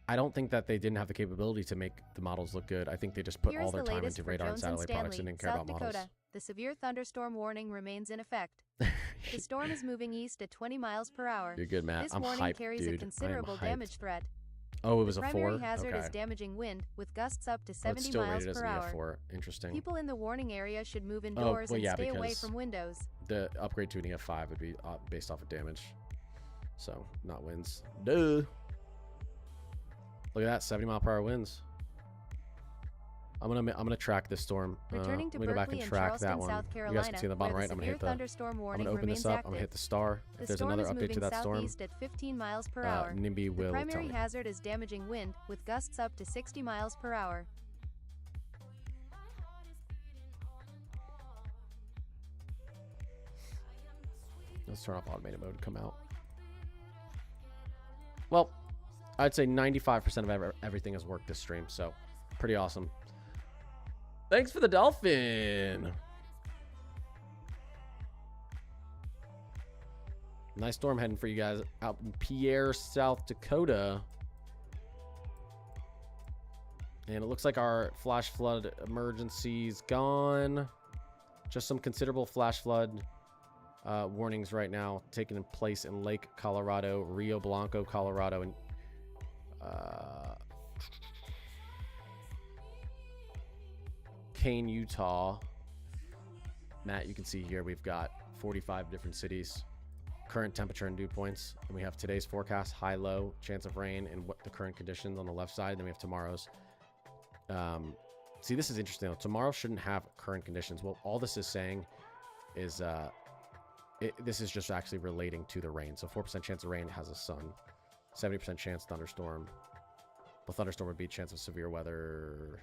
B: I don't think that they didn't have the capability to make the models look good. I think they just put
A: Here's
B: all their
A: the
B: time
A: latest
B: into
A: for
B: radar and
A: Jones
B: satellite products
A: Stanley,
B: and didn't care
A: South
B: about
A: Dakota.
B: models.
A: The severe thunderstorm warning remains in effect. The storm is moving east at 20 miles per hour.
B: You're good, Matt.
A: This
B: I'm
A: warning
B: hyped,
A: carries
B: dude.
A: a considerable
B: I am hyped.
A: damage threat.
B: Oh, it was
A: The
B: a
A: primary
B: 4?
A: hazard
B: Okay.
A: is damaging wind, with gusts up to
B: Oh, it's
A: 70
B: still
A: miles
B: rated as
A: per
B: an
A: hour.
B: EF4. Interesting.
A: People in the warning area should move
B: Oh,
A: indoors
B: well,
A: and
B: yeah,
A: stay away
B: because
A: from windows.
B: the upgrade to an EF5 would be based off of damage. So, not winds. Duh. Look at that, 70-mile-per-hour winds. I'm gonna track this storm.
A: Returning to
B: Let me go back
A: Berkeley
B: and
A: and
B: track
A: Charleston,
B: that one.
A: South
B: You guys
A: Carolina,
B: can see on the bottom
A: where
B: right.
A: the
B: I'm gonna
A: severe
B: hit the.
A: thunderstorm
B: I'm
A: warning
B: gonna open
A: remains
B: this up.
A: active.
B: I'm gonna hit the star.
A: The
B: If there's
A: storm
B: another
A: is
B: update
A: moving
B: to that storm,
A: southeast at 15 miles per hour.
B: NIMBY will
A: The
B: tell
A: primary
B: me.
A: hazard is damaging wind, with gusts up to 60 miles per hour.
B: Let's turn off automated mode and come out. Well, I'd say 95% of everything has worked this stream, so pretty awesome. Thanks for the dolphin. Nice storm heading for you guys out in Pierre, South Dakota. And it looks like our flash flood emergency's gone. Just some considerable flash flood warnings right now taking place in Lake Colorado, Rio Blanco, Colorado, and Kane, Utah. Matt, you can see here we've got 45 different cities, current temperature and dew points, and we have today's forecast, high, low, chance of rain, and what the current conditions on the left side. Then we have tomorrow's. See, this is interesting though. Tomorrow shouldn't have current conditions. Well, all this is saying is this is just actually relating to the rain. So 4% chance of rain has a sun, 70% chance thunderstorm. Well, thunderstorm would be chance of severe weather.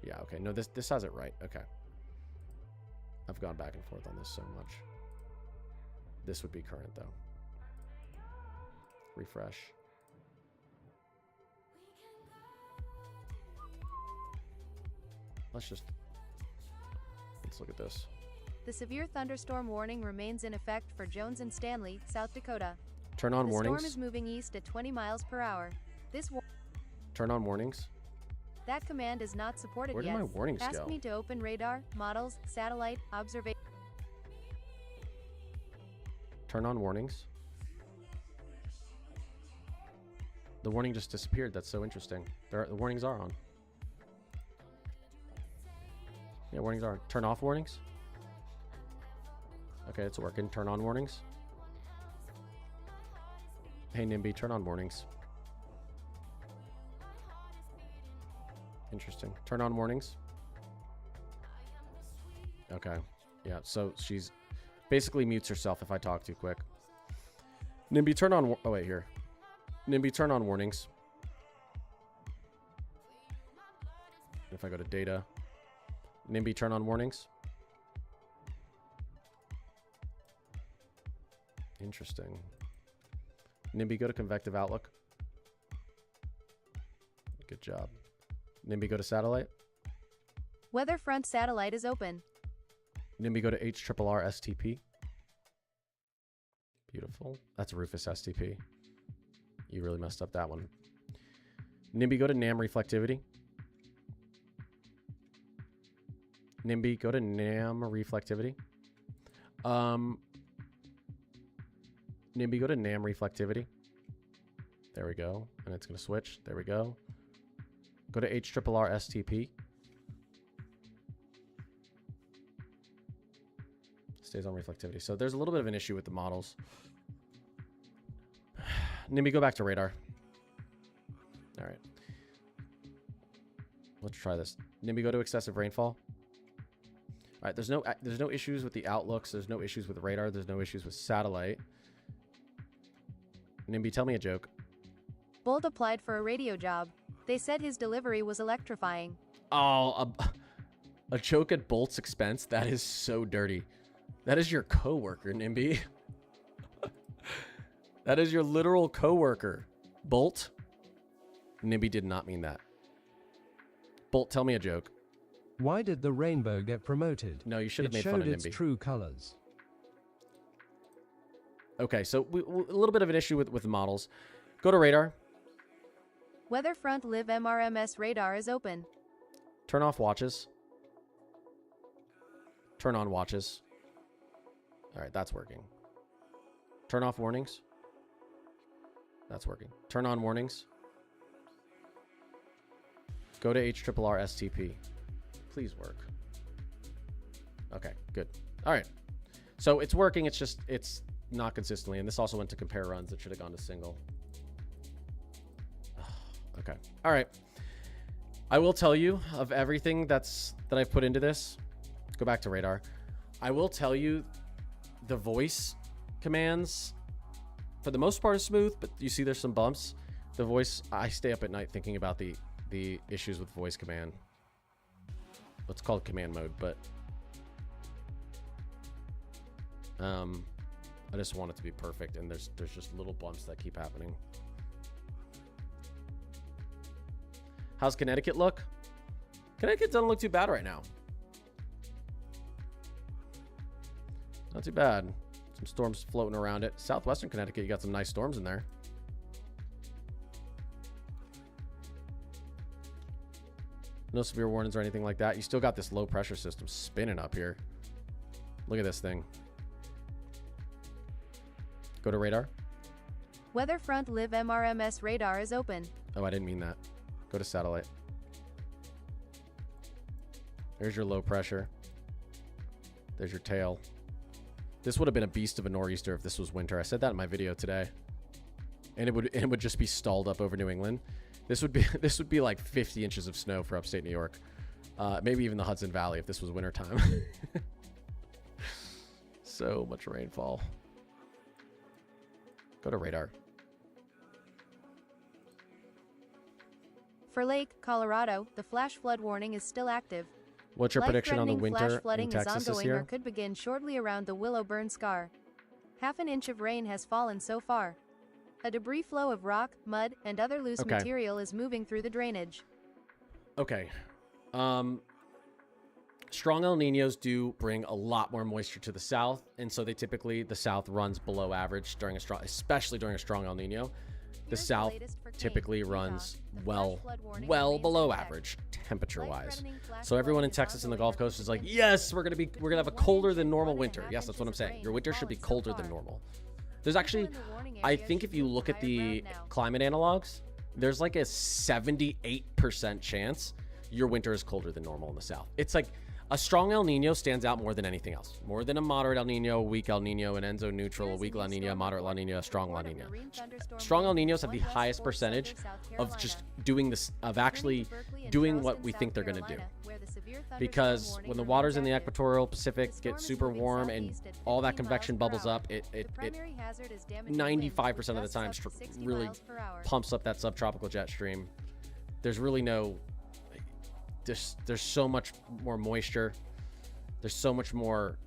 B: Yeah, okay. No, this has it right. Okay. I've gone back and forth on this so much. This would be current though. Refresh. Let's look at this.
A: The severe thunderstorm warning remains in effect for Jones and Stanley, South Dakota.
B: Turn on warnings.
A: The storm is moving east at 20 miles per hour.
B: Turn on warnings.
A: That command is not supported
B: Where
A: yet.
B: did my warnings go?
A: Ask me to open radar, models, satellite, observation.
B: Turn on warnings. The warning just disappeared. That's so interesting. The warnings are on. Yeah, warnings are on. Turn off warnings. Okay, it's working. Turn on warnings. Hey, NIMBY, turn on warnings. Interesting. Turn on warnings. Okay. Yeah, so she's basically mutes herself if I talk too quick. NIMBY, turn on... Oh, wait, here. NIMBY, turn on warnings. If I go to data... NIMBY, turn on warnings. Interesting. NIMBY, go to convective outlook. Good job. NIMBY, go to satellite.
A: Weather front satellite is open.
B: NIMBY, go to HRRR STP. Beautiful. That's Rufus STP. You really messed up that one. NIMBY, go to NAM reflectivity. NIMBY, go to NAM reflectivity. NIMBY, go to NAM reflectivity. There we go. And it's going to switch. There we go. Go to HRRR STP. Stays on reflectivity. So there's a little bit of an issue with the models. NIMBY, go back to radar. All right. Let's try this. NIMBY, go to excessive rainfall. All right, there's no issues with the outlooks. There's no issues with radar. There's no issues with satellite. NIMBY, tell me a joke.
A: Bolt applied for a radio job. They said his delivery was electrifying.
B: Oh, a joke at Bolt's expense? That is so dirty. That is your coworker, NIMBY. That is your literal coworker. Bolt? NIMBY did not mean that. Bolt, tell me a joke.
C: Why did the rainbow get promoted?
B: No, you should have
C: It
B: made fun of
C: showed its
B: NIMBY.
C: true colors.
B: Okay, so a little bit of an issue with the models. Go to radar.
A: Weather front live MRMS radar is open.
B: Turn off watches. Turn on watches. All right, that's working. Turn off warnings. That's working. Turn on warnings. Go to HRRR STP. Please work. Okay, good. All right. So it's working. It's just, it's not consistently. And this also went to compare runs. It should have gone to single. Okay. All right. I will tell you of everything that I've put into this. Go back to radar. I will tell you the voice commands for the most part is smooth, but you see there's some bumps. The voice, I stay up at night thinking about the issues with voice command. It's called command mode, but I just want it to be perfect, and there's just little bumps that keep happening. How's Connecticut look? Connecticut doesn't look too bad right now. Not too bad. Some storms floating around it. Southwestern Connecticut, you got some nice storms in there. No severe warnings or anything like that. You still got this low pressure system spinning up here. Look at this thing. Go to radar.
A: Weatherfront Live MRMS radar is open.
B: Oh, I didn't mean that. Go to satellite. There's your low pressure. There's your tail. This would have been a beast of a nor'easter if this was winter. I said that in my video today. And it would just be stalled up over New England. This would be like 50 inches of snow for upstate New York. Maybe even the Hudson Valley if this was wintertime. So much rainfall. Go to radar.
A: For Lake, Colorado, the flash flood warning is still active.
B: What's your prediction on the winter
A: flash flooding
B: in Texas
A: is
B: this
A: ongoing
B: year?
A: or could begin shortly around the Willow Burn Scar. Half an inch of rain has fallen so far. A debris flow of rock, mud, and other loose material is moving through the drainage.
B: Okay. Strong El Niños do bring a lot more moisture to the south, and so they typically, the south runs below average during a strong, especially during a strong El Niño. The south typically runs well below average temperature-wise. So everyone in Texas and the Gulf Coast is like, yes, we're gonna have a colder than normal winter. Yes, that's what I'm saying. Your winter should be colder than normal. There's actually, I think if you look at the climate analogs, there's like a 78% chance your winter is colder than normal in the south. It's like a strong El Nino stands out more than anything else. More than a moderate El Nino, a weak El Nino, an Enzo neutral, a weak La Nina, a moderate La Nina, a strong La Nina. Strong El Ninos have the highest percentage of just doing this, of actually doing what we think they're going to do. Because when the waters in the equatorial Pacific get super warm and all that convection bubbles up, it 95% of the time really pumps up that subtropical jet stream. There's really no... There's so much more moisture. There's so much more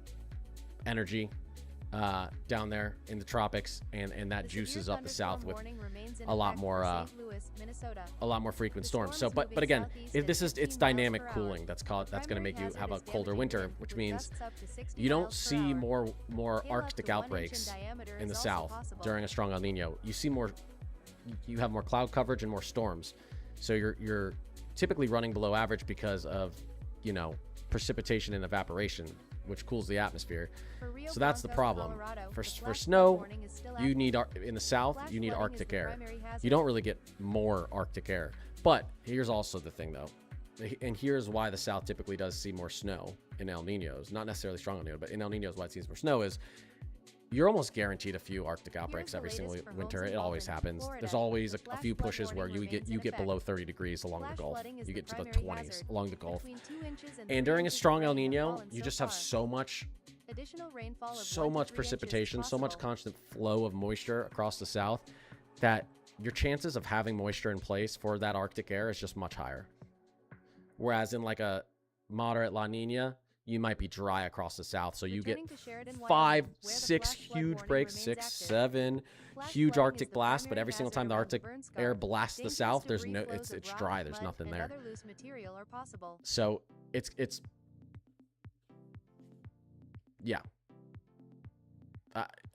B: energy down there in the tropics, and that juices up the south with a lot more frequent storms. So, but again, it's dynamic cooling that's going to make you have a colder winter, which means you don't see more Arctic outbreaks in the south during a strong El Nino. You have more cloud coverage and more storms. So you're typically running below average because of, precipitation and evaporation, which cools the atmosphere. So that's the problem. For snow, you need, in the south, you need Arctic air. You don't really get more Arctic air. But here's also the thing, though. And here's why the south typically does see more snow in El Ninos. Not necessarily strong El Nino, but in El Ninos, why it sees more snow is you're almost guaranteed a few Arctic outbreaks every single winter. It always happens. There's always a few pushes where you get below 30 degrees along the Gulf. You get to the 20s along the Gulf. And during a strong El Nino, you just have so much precipitation, so much constant flow of moisture across the south that your chances of having moisture in place for that Arctic air is just much higher. Whereas in like a moderate La Nina, you might be dry across the south, so you get 5, 6 huge breaks, 6, 7 huge Arctic blasts, but every single time the Arctic air blasts the south, it's dry, there's nothing there. So it's yeah.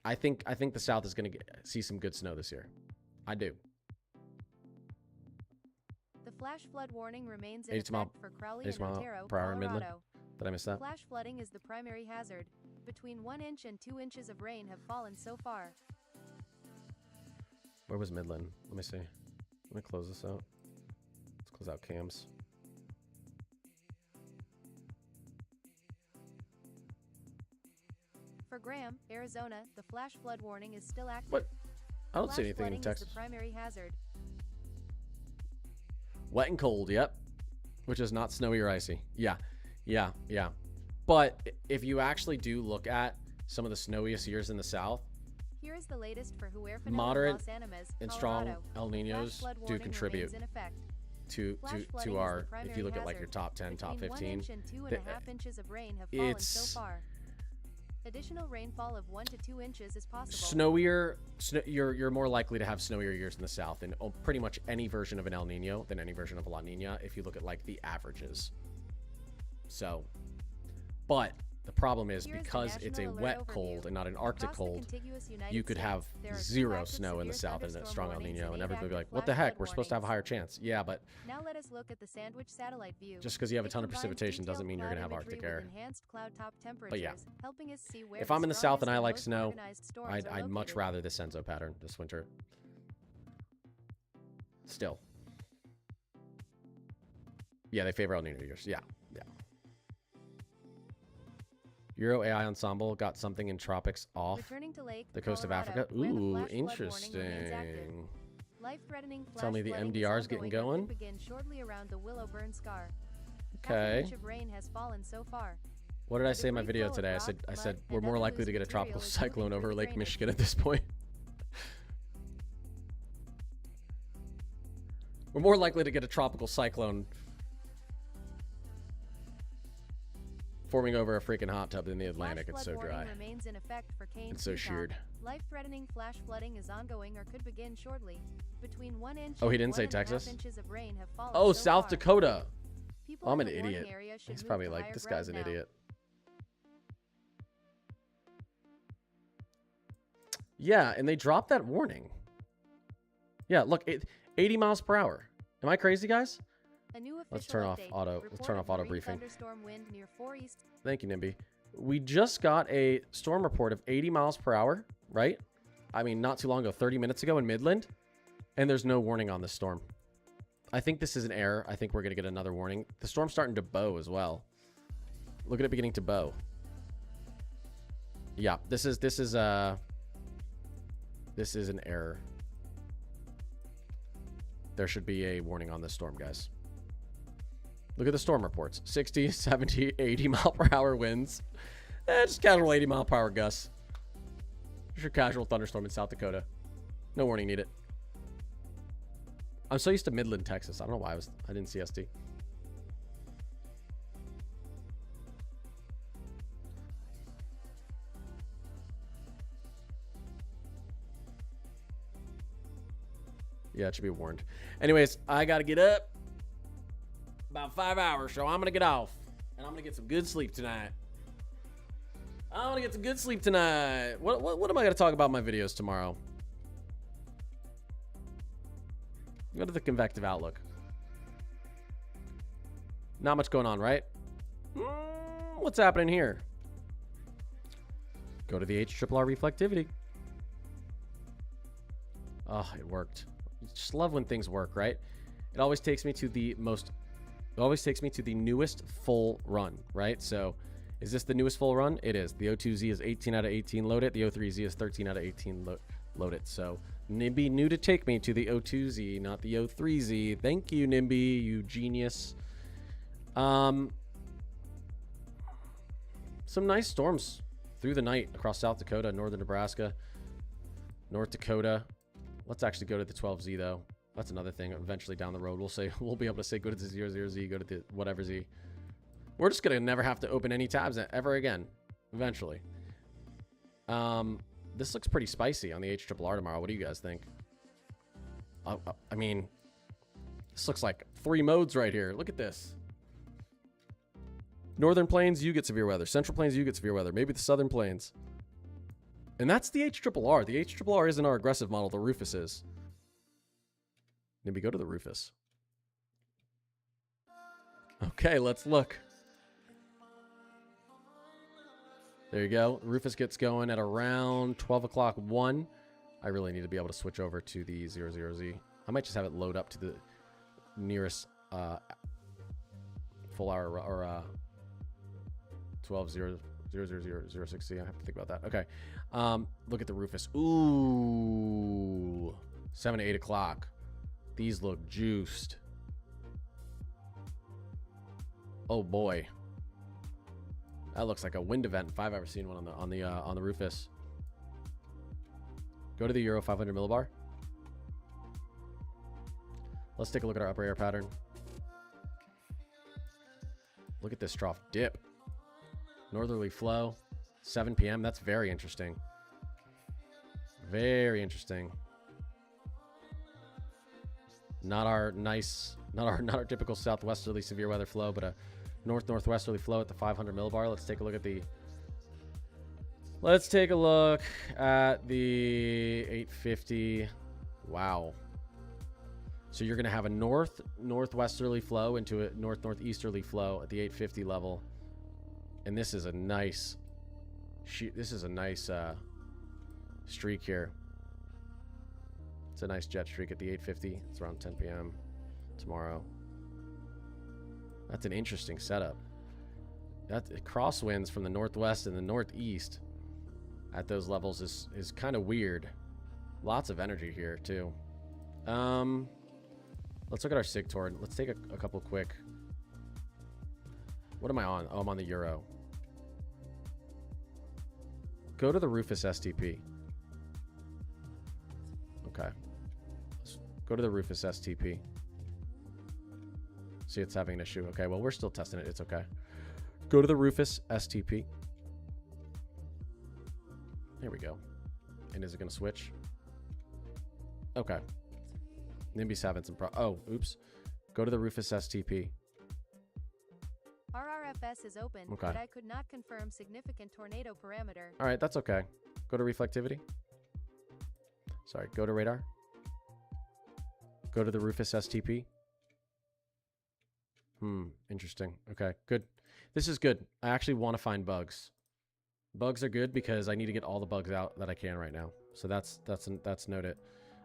B: I think the south is going to see some good snow this year. I do.
A: The flash flood warning remains in effect for Crowley and Otero, Colorado.
B: Did I miss that?
A: Flash flooding is the primary hazard. Between 1 inch and 2 inches of rain have fallen so far.
B: Where was Midland? Let me see. Let me close this out. Let's close out cams.
A: For Graham, Arizona, the flash flood warning is still active.
B: What? I don't see
A: Flash
B: anything in
A: flooding
B: Texas.
A: is the primary hazard.
B: Wet and cold, yep. Which is not snowy or icy. Yeah, yeah, yeah. But if you actually do look at some of the snowiest years in the South,
A: Here is the latest for Huerfano,
B: moderate
A: Los Animas,
B: and strong
A: Colorado.
B: El
A: Flash
B: Ninos
A: flood
B: do
A: warning
B: contribute
A: remains in effect.
B: to
A: Flash flooding
B: to
A: is
B: our,
A: the primary
B: if you look at like your
A: hazard.
B: top 10, top
A: Between
B: 15,
A: 1 inch and 2.5 inches of rain have fallen so far. Additional rainfall of 1 to 2 inches is possible.
B: Snowier, you're more likely to have snowier years in the South in pretty much any version of an El Nino than any version of a La Nina if you look at like the averages. So, but the problem is because it's a wet cold and not an Arctic cold, you could have zero snow in the South and a strong El Nino, and everybody would be like, what the heck, we're supposed to have a higher chance. Yeah, but
A: now let us look at the Sandwich satellite view.
B: just because you have a
A: It
B: ton of
A: combines
B: precipitation doesn't
A: detailed
B: mean you're going to
A: cloud
B: have Arctic
A: imagery
B: air.
A: with enhanced cloud top
B: But yeah,
A: temperatures, helping us see where
B: if
A: the
B: I'm in the South and I
A: strongest
B: like
A: most
B: snow,
A: organized storms are
B: I'd much
A: located.
B: rather this Senzo pattern this winter. Still. Yeah, they favor El Nino years. Yeah, yeah. Euro AI Ensemble got something in tropics off
A: Returning to Lake,
B: the coast of
A: Colorado,
B: Africa.
A: where the
B: Ooh,
A: flash flood warning remains active.
B: interesting.
A: Life-threatening
B: Tell
A: flash
B: me the
A: flooding
B: MDR is
A: is
B: getting
A: ongoing or
B: going.
A: could begin shortly around the Willowburn Scar.
B: Okay.
A: Half an inch of rain has fallen so far.
B: What did I say in my
A: Debris
B: video
A: flow of
B: today? I
A: rock,
B: said
A: mud,
B: we're
A: and
B: more
A: other
B: likely
A: loose
B: to get a
A: material
B: tropical
A: is moving
B: cyclone
A: through
B: over
A: the
B: Lake
A: drainage.
B: Michigan at this point. We're more likely to get a tropical cyclone forming over a freaking hot tub in the Atlantic.
A: Flash
B: It's
A: flood
B: so
A: warning
B: dry.
A: remains in effect for Kane,
B: It's so
A: Utah.
B: sheared.
A: Life-threatening flash flooding is ongoing or could begin shortly. Between 1 inch
B: Oh, he
A: and
B: didn't say
A: 1.5
B: Texas?
A: inches of rain have fallen
B: Oh,
A: so
B: South
A: far.
B: Dakota.
A: People
B: I'm
A: in
B: an
A: the warning
B: idiot.
A: area should
B: He's
A: move
B: probably
A: to
B: like,
A: higher
B: this guy's an
A: ground now.
B: idiot. Yeah, and they dropped that warning. Yeah, look, 80 miles per hour. Am I crazy, guys?
A: A new
B: Let's
A: official
B: turn off
A: update.
B: auto. Let's
A: Report
B: turn
A: of
B: off auto
A: marine
B: briefing.
A: Thunderstorm wind near 4 east.
B: Thank you, Nimby. We just got a storm report of 80 miles per hour, right? I mean, not too long ago, 30 minutes ago in Midland, and there's no warning on this storm. I think this is an error. I think we're going to get another warning. The storm's starting to bow as well. Look at it beginning to bow. Yeah, this is an error. There should be a warning on this storm, guys. Look at the storm reports. 60, 70, 80 mile per hour winds. Just casual 80 mile per hour gusts. Just your casual thunderstorm in South Dakota. No warning needed. I'm so used to Midland, Texas. I don't know why I didn't see SD. Yeah, it should be warned. Anyways, I got to get up. About 5 hours, so I'm going to get off. And I'm going to get some good sleep tonight. I'm going to get some good sleep tonight. What am I going to talk about in my videos tomorrow? Go to the convective outlook. Not much going on, right? What's happening here? Go to the HRRR reflectivity. Oh, it worked. Just love when things work, right? It always takes me to the newest full run, right? So is this the newest full run? It is. The O2Z is 18 out of 18 load it. The O3Z is 13 out of 18 load it. So Nimby knew to take me to the O2Z, not the O3Z. Thank you, Nimby, you genius. Some nice storms through the night across South Dakota, northern Nebraska, North Dakota. Let's actually go to the 12Z though. That's another thing. Eventually down the road, we'll be able to say go to the 00Z, go to the whatever Z. We're just gonna never have to open any tabs ever again. Eventually. This looks pretty spicy on the HRRR tomorrow. What do you guys think? I mean, this looks like 3 modes right here. Look at this. Northern Plains, you get severe weather. Central Plains, you get severe weather. Maybe the Southern Plains. And that's the HRRR. The HRRR isn't our aggressive model. The Rufus is. Maybe go to the Rufus. Okay, let's look. There you go. Rufus gets going at around 12 o'clock 1. I really need to be able to switch over to the 00Z. I might just have it load up to the nearest full hour or 12.0.0.0.0.0.6C. I have to think about that. Okay. Look at the Rufus. Ooh. 7 to 8 o'clock. These look juiced. Oh boy. That looks like a wind event if I've ever seen one on the Rufus. Go to the Euro 500 millibar. Let's take a look at our upper air pattern. Look at this trough dip. Northerly flow, 7 p.m. That's very interesting. Very interesting. Not our typical southwesterly severe weather flow, but a northwesterly flow at the 500 millibar. Let's take a look at the 850. Wow. So you're going to have a northwesterly flow into a northeasterly flow at the 850 level. And this is a nice streak here. It's a nice jet streak at the 850. It's around 10 p.m. tomorrow. That's an interesting setup. That crosswinds from the northwest and the northeast at those levels is kind of weird. Lots of energy here too. Let's look at our SIG tour. Let's take a couple quick. What am I on? Oh, I'm on the Euro. Go to the Rufus STP. Okay. Let's go to the Rufus STP. See, it's having an issue. Okay, well, we're still testing it. It's okay. Go to the Rufus STP. There we go. And is it going to switch? Okay. Nimby's having some oh, oops. Go to the Rufus STP.
A: RRFS is open,
B: okay.
A: But I could not confirm significant tornado parameter.
B: All right, that's okay. Go to reflectivity. Sorry, go to radar. Go to the Rufus STP. Interesting. Okay, good. This is good. I actually want to find bugs. Bugs are good because I need to get all the bugs out that I can right now. So that's noted.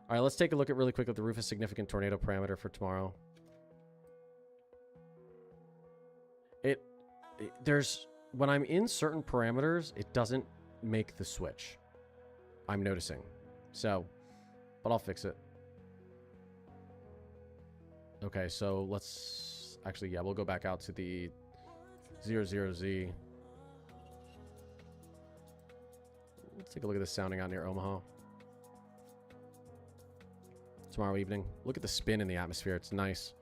B: All right, let's take a look at really quick at the Rufus significant tornado parameter for tomorrow. There's when I'm in certain parameters, it doesn't make the switch. I'm noticing. So, but I'll fix it. Okay, so let's actually, yeah, we'll go back out to the 00Z. Let's take a look at this sounding out near Omaha. Tomorrow evening. Look at the spin in the atmosphere. It's nice.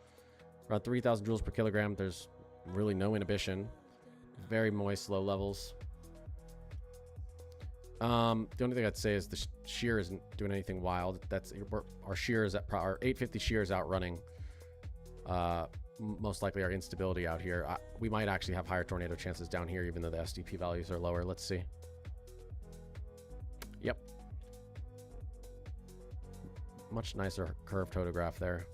B: Around 3,000 joules per kilogram. There's really no inhibition. Very moist, low levels. The only thing I'd say is the shear isn't doing anything wild. Our shear is our 850 shear is out running. Most likely our instability out here. We might actually have higher tornado chances down here, even though the SDP values are lower. Let's see. Yep. Much nicer curved photograph there.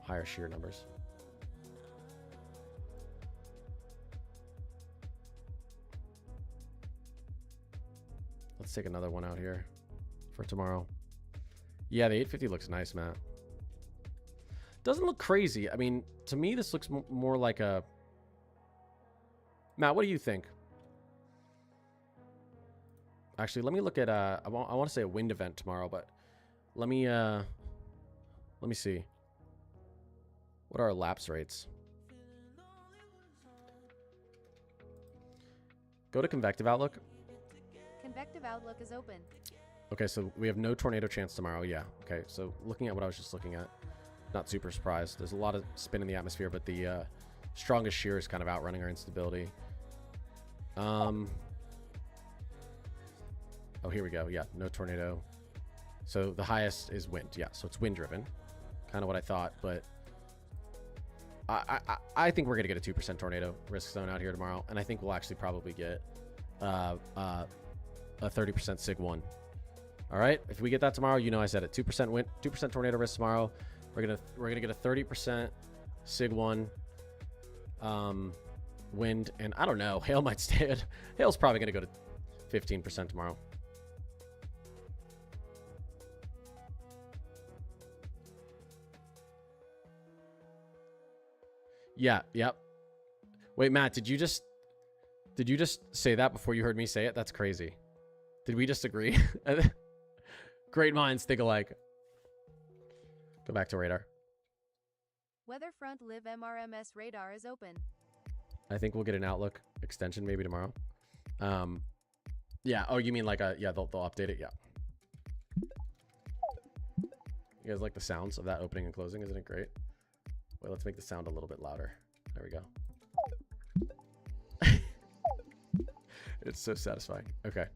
B: Higher shear numbers. Let's take another one out here for tomorrow. Yeah, the 850 looks nice, Matt. Doesn't look crazy. I mean, to me, this looks more like a... Matt, what do you think? Actually, let me look at... I want to say a wind event tomorrow, but let me see. What are our lapse rates? Go to convective outlook.
A: Convective outlook is open.
B: Okay, so we have no tornado chance tomorrow. Yeah. Okay, so looking at what I was just looking at, not super surprised. There's a lot of spin in the atmosphere, but the strongest shear is kind of outrunning our instability. Oh, here we go. Yeah, no tornado. So the highest is wind. Yeah, so it's wind driven. Kind of what I thought, but I think we're going to get a 2% tornado risk zone out here tomorrow, and I think we'll actually probably get a 30% SIG 1. All right, if we get that tomorrow, you know I said it. 2% wind, 2% tornado risk tomorrow. We're gonna get a 30% SIG 1 wind, and I don't know. Hail might stay at. Hail's probably gonna go to 15% tomorrow. Yeah, yep. Wait, Matt, did you just say that before you heard me say it? That's crazy. Did we just agree? Great minds think alike. Go back to radar.
A: Weather front Live MRMS radar is open.
B: I think we'll get an Outlook extension maybe tomorrow. Yeah. Oh, you mean like yeah, they'll update it. Yeah. You guys like the sounds of that opening and closing? Isn't it great? Wait, let's make the sound a little bit louder. There we go. It's so satisfying. Okay.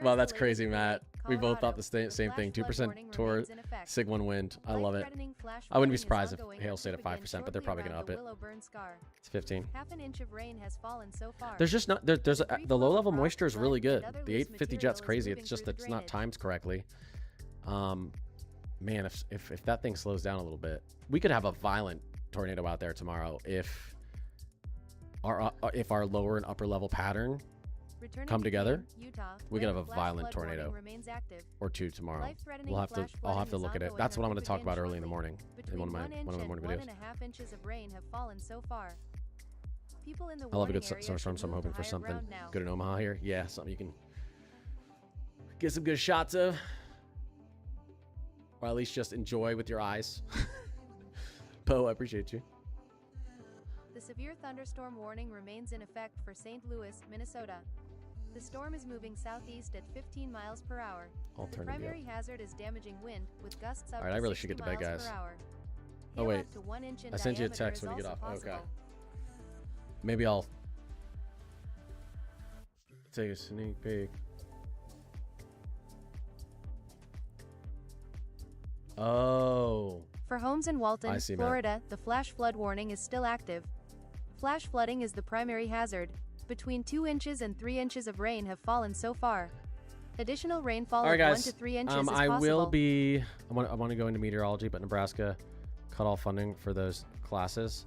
B: Wow, that's crazy, Matt. We both thought the same thing. 2% tour, Sig 1 wind. I love it. I wouldn't be surprised if hail stayed at 5%, but they're probably going to up it. It's 15.
A: Half an inch of rain has fallen so far.
B: There's just not, the low level moisture is really good. The 850 jet's crazy. It's just that it's not timed correctly. Man, if that thing slows down a little bit, we could have a violent tornado out there tomorrow if our lower and upper level pattern come together. We could have a violent tornado or two tomorrow. I'll have to look at it. That's what I'm going to talk about early in the morning in one of my morning videos.
A: 1.5 inches of rain have fallen so far. People in the
B: I love a good summerstorm, so I'm hoping for something good in Omaha here. Yeah, something you can get some good shots of, or at least just enjoy with your eyes. Poe, I appreciate you.
A: The severe thunderstorm warning remains in effect for St. Louis, Minnesota. The storm is moving southeast at 15 miles per hour. The primary hazard is damaging wind with gusts up to 60 miles per hour. All right, I really should get to bed, guys.
B: Oh wait, I sent you a text when you get off. Okay. Maybe I'll take a sneak peek. Oh.
A: For homes in Walton, Florida, the flash flood warning is still active. Flash flooding is the primary hazard. Between 2 inches and 3 inches of rain have fallen so far. Additional rainfall of 1 to 3 inches is possible.
B: I want to go into meteorology, but Nebraska cut all funding for those classes.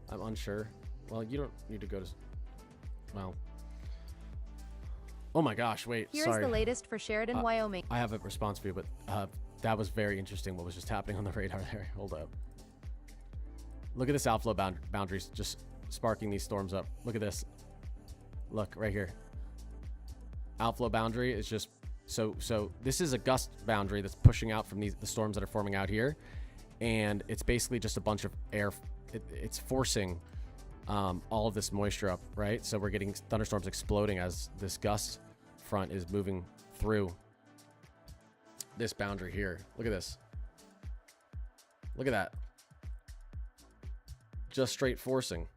B: I'm unsure. Well, you don't need to go to... Well... Oh my gosh, wait,
A: Here's the latest for Sheridan, Wyoming.
B: I have a response for you, but that was very interesting what was just happening on the radar there. Hold up. Look at this outflow boundaries just sparking these storms up. Look at this. Look right here. Outflow boundary is just so this is a gust boundary that's pushing out from the storms that are forming out here, and it's basically just a bunch of air. It's forcing all of this moisture up, right? So we're getting thunderstorms exploding as this gust front is moving through this boundary here. Look at this. Look at that. Just straight forcing.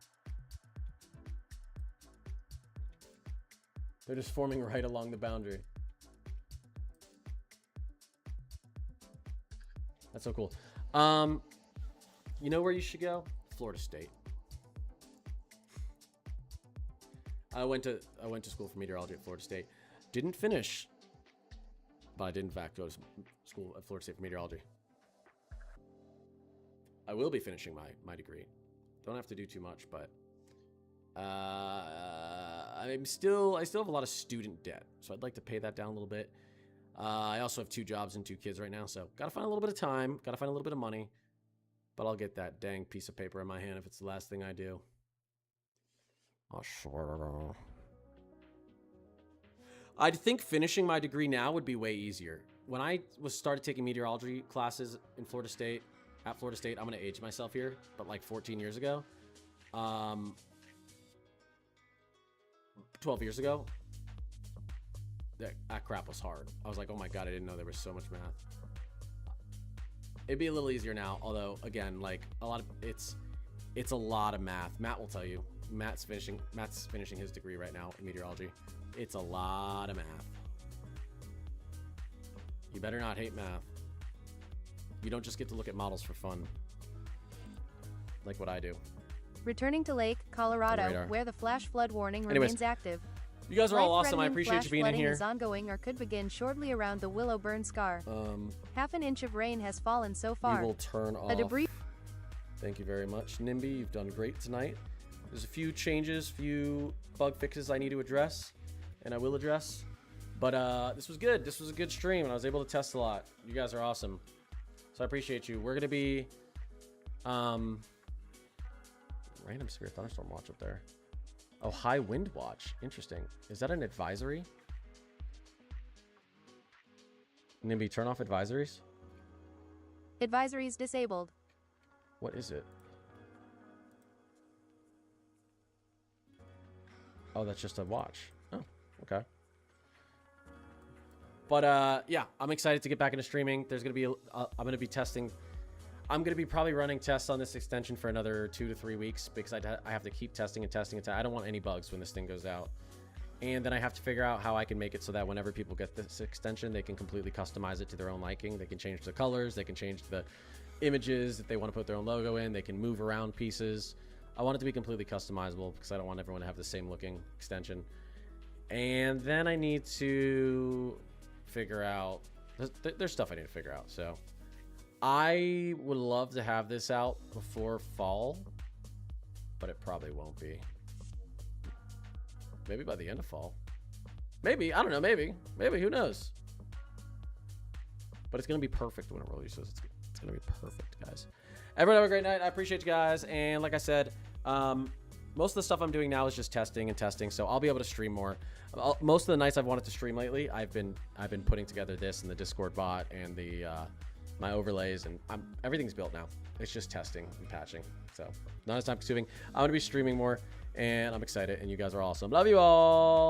B: They're just forming right along the boundary. That's so cool. You know where you should go? Florida State. I went to school for meteorology at Florida State. Didn't finish, but I did in fact go to school at Florida State for meteorology. I will be finishing my degree. Don't have to do too much, but I still have a lot of student debt, so I'd like to pay that down a little bit. I also have 2 jobs and 2 kids right now, so gotta find a little bit of time, gotta find a little bit of money, but I'll get that dang piece of paper in my hand if it's the last thing I do. I swear. I think finishing my degree now would be way easier. When I started taking meteorology classes in Florida State, at Florida State, I'm gonna age myself here, but like 14 years ago, 12 years ago, that crap was hard. I was like, oh my god, I didn't know there was so much math. It'd be a little easier now, although again, like it's a lot of math. Matt will tell you. Matt's finishing his degree right now in meteorology. It's a lot of math. You better not hate math. You don't just get to look at models for fun, like what I do.
A: Returning to Lake, Colorado, where the flash flood warning remains active.
B: You guys are all awesome. I appreciate you being in here.
A: Is ongoing or could begin shortly around the Willow Burn Scar. Half an inch of rain has fallen so far.
B: We will turn off.
A: A debris.
B: Thank you very much, Nimby. You've done great tonight. There's a few changes, few bug fixes I need to address, and I will address. But this was good. This was a good stream, and I was able to test a lot. You guys are awesome. So I appreciate you. We're going to be Random severe thunderstorm watch up there. Oh, high wind watch. Interesting. Is that an advisory? NIMBY, turn off advisories.
A: Advisories disabled.
B: What is it? Oh, that's just a watch. Oh, okay. But yeah, I'm excited to get back into streaming. There's gonna be I'm gonna be testing. I'm gonna be probably running tests on this extension for another 2 to 3 weeks because I have to keep testing and testing and I don't want any bugs when this thing goes out. And then I have to figure out how I can make it so that whenever people get this extension, they can completely customize it to their own liking. They can change the colors, they can change the images if they want to put their own logo in, they can move around pieces. I want it to be completely customizable because I don't want everyone to have the same looking extension. And then I need to figure out, there's stuff I need to figure out. So I would love to have this out before fall, but it probably won't be. Maybe by the end of fall. Maybe, I don't know, maybe, who knows? But it's going to be perfect when it releases. It's going to be perfect, guys. Everyone have a great night. I appreciate you guys. And like I said, most of the stuff I'm doing now is just testing, so I'll be able to stream more. Most of the nights I've wanted to stream lately, I've been putting together this and the Discord bot and the my overlays, and everything's built now. It's just testing and patching. So not as time consuming. I'm going to be streaming more, and I'm excited, and you guys are awesome. Love you all.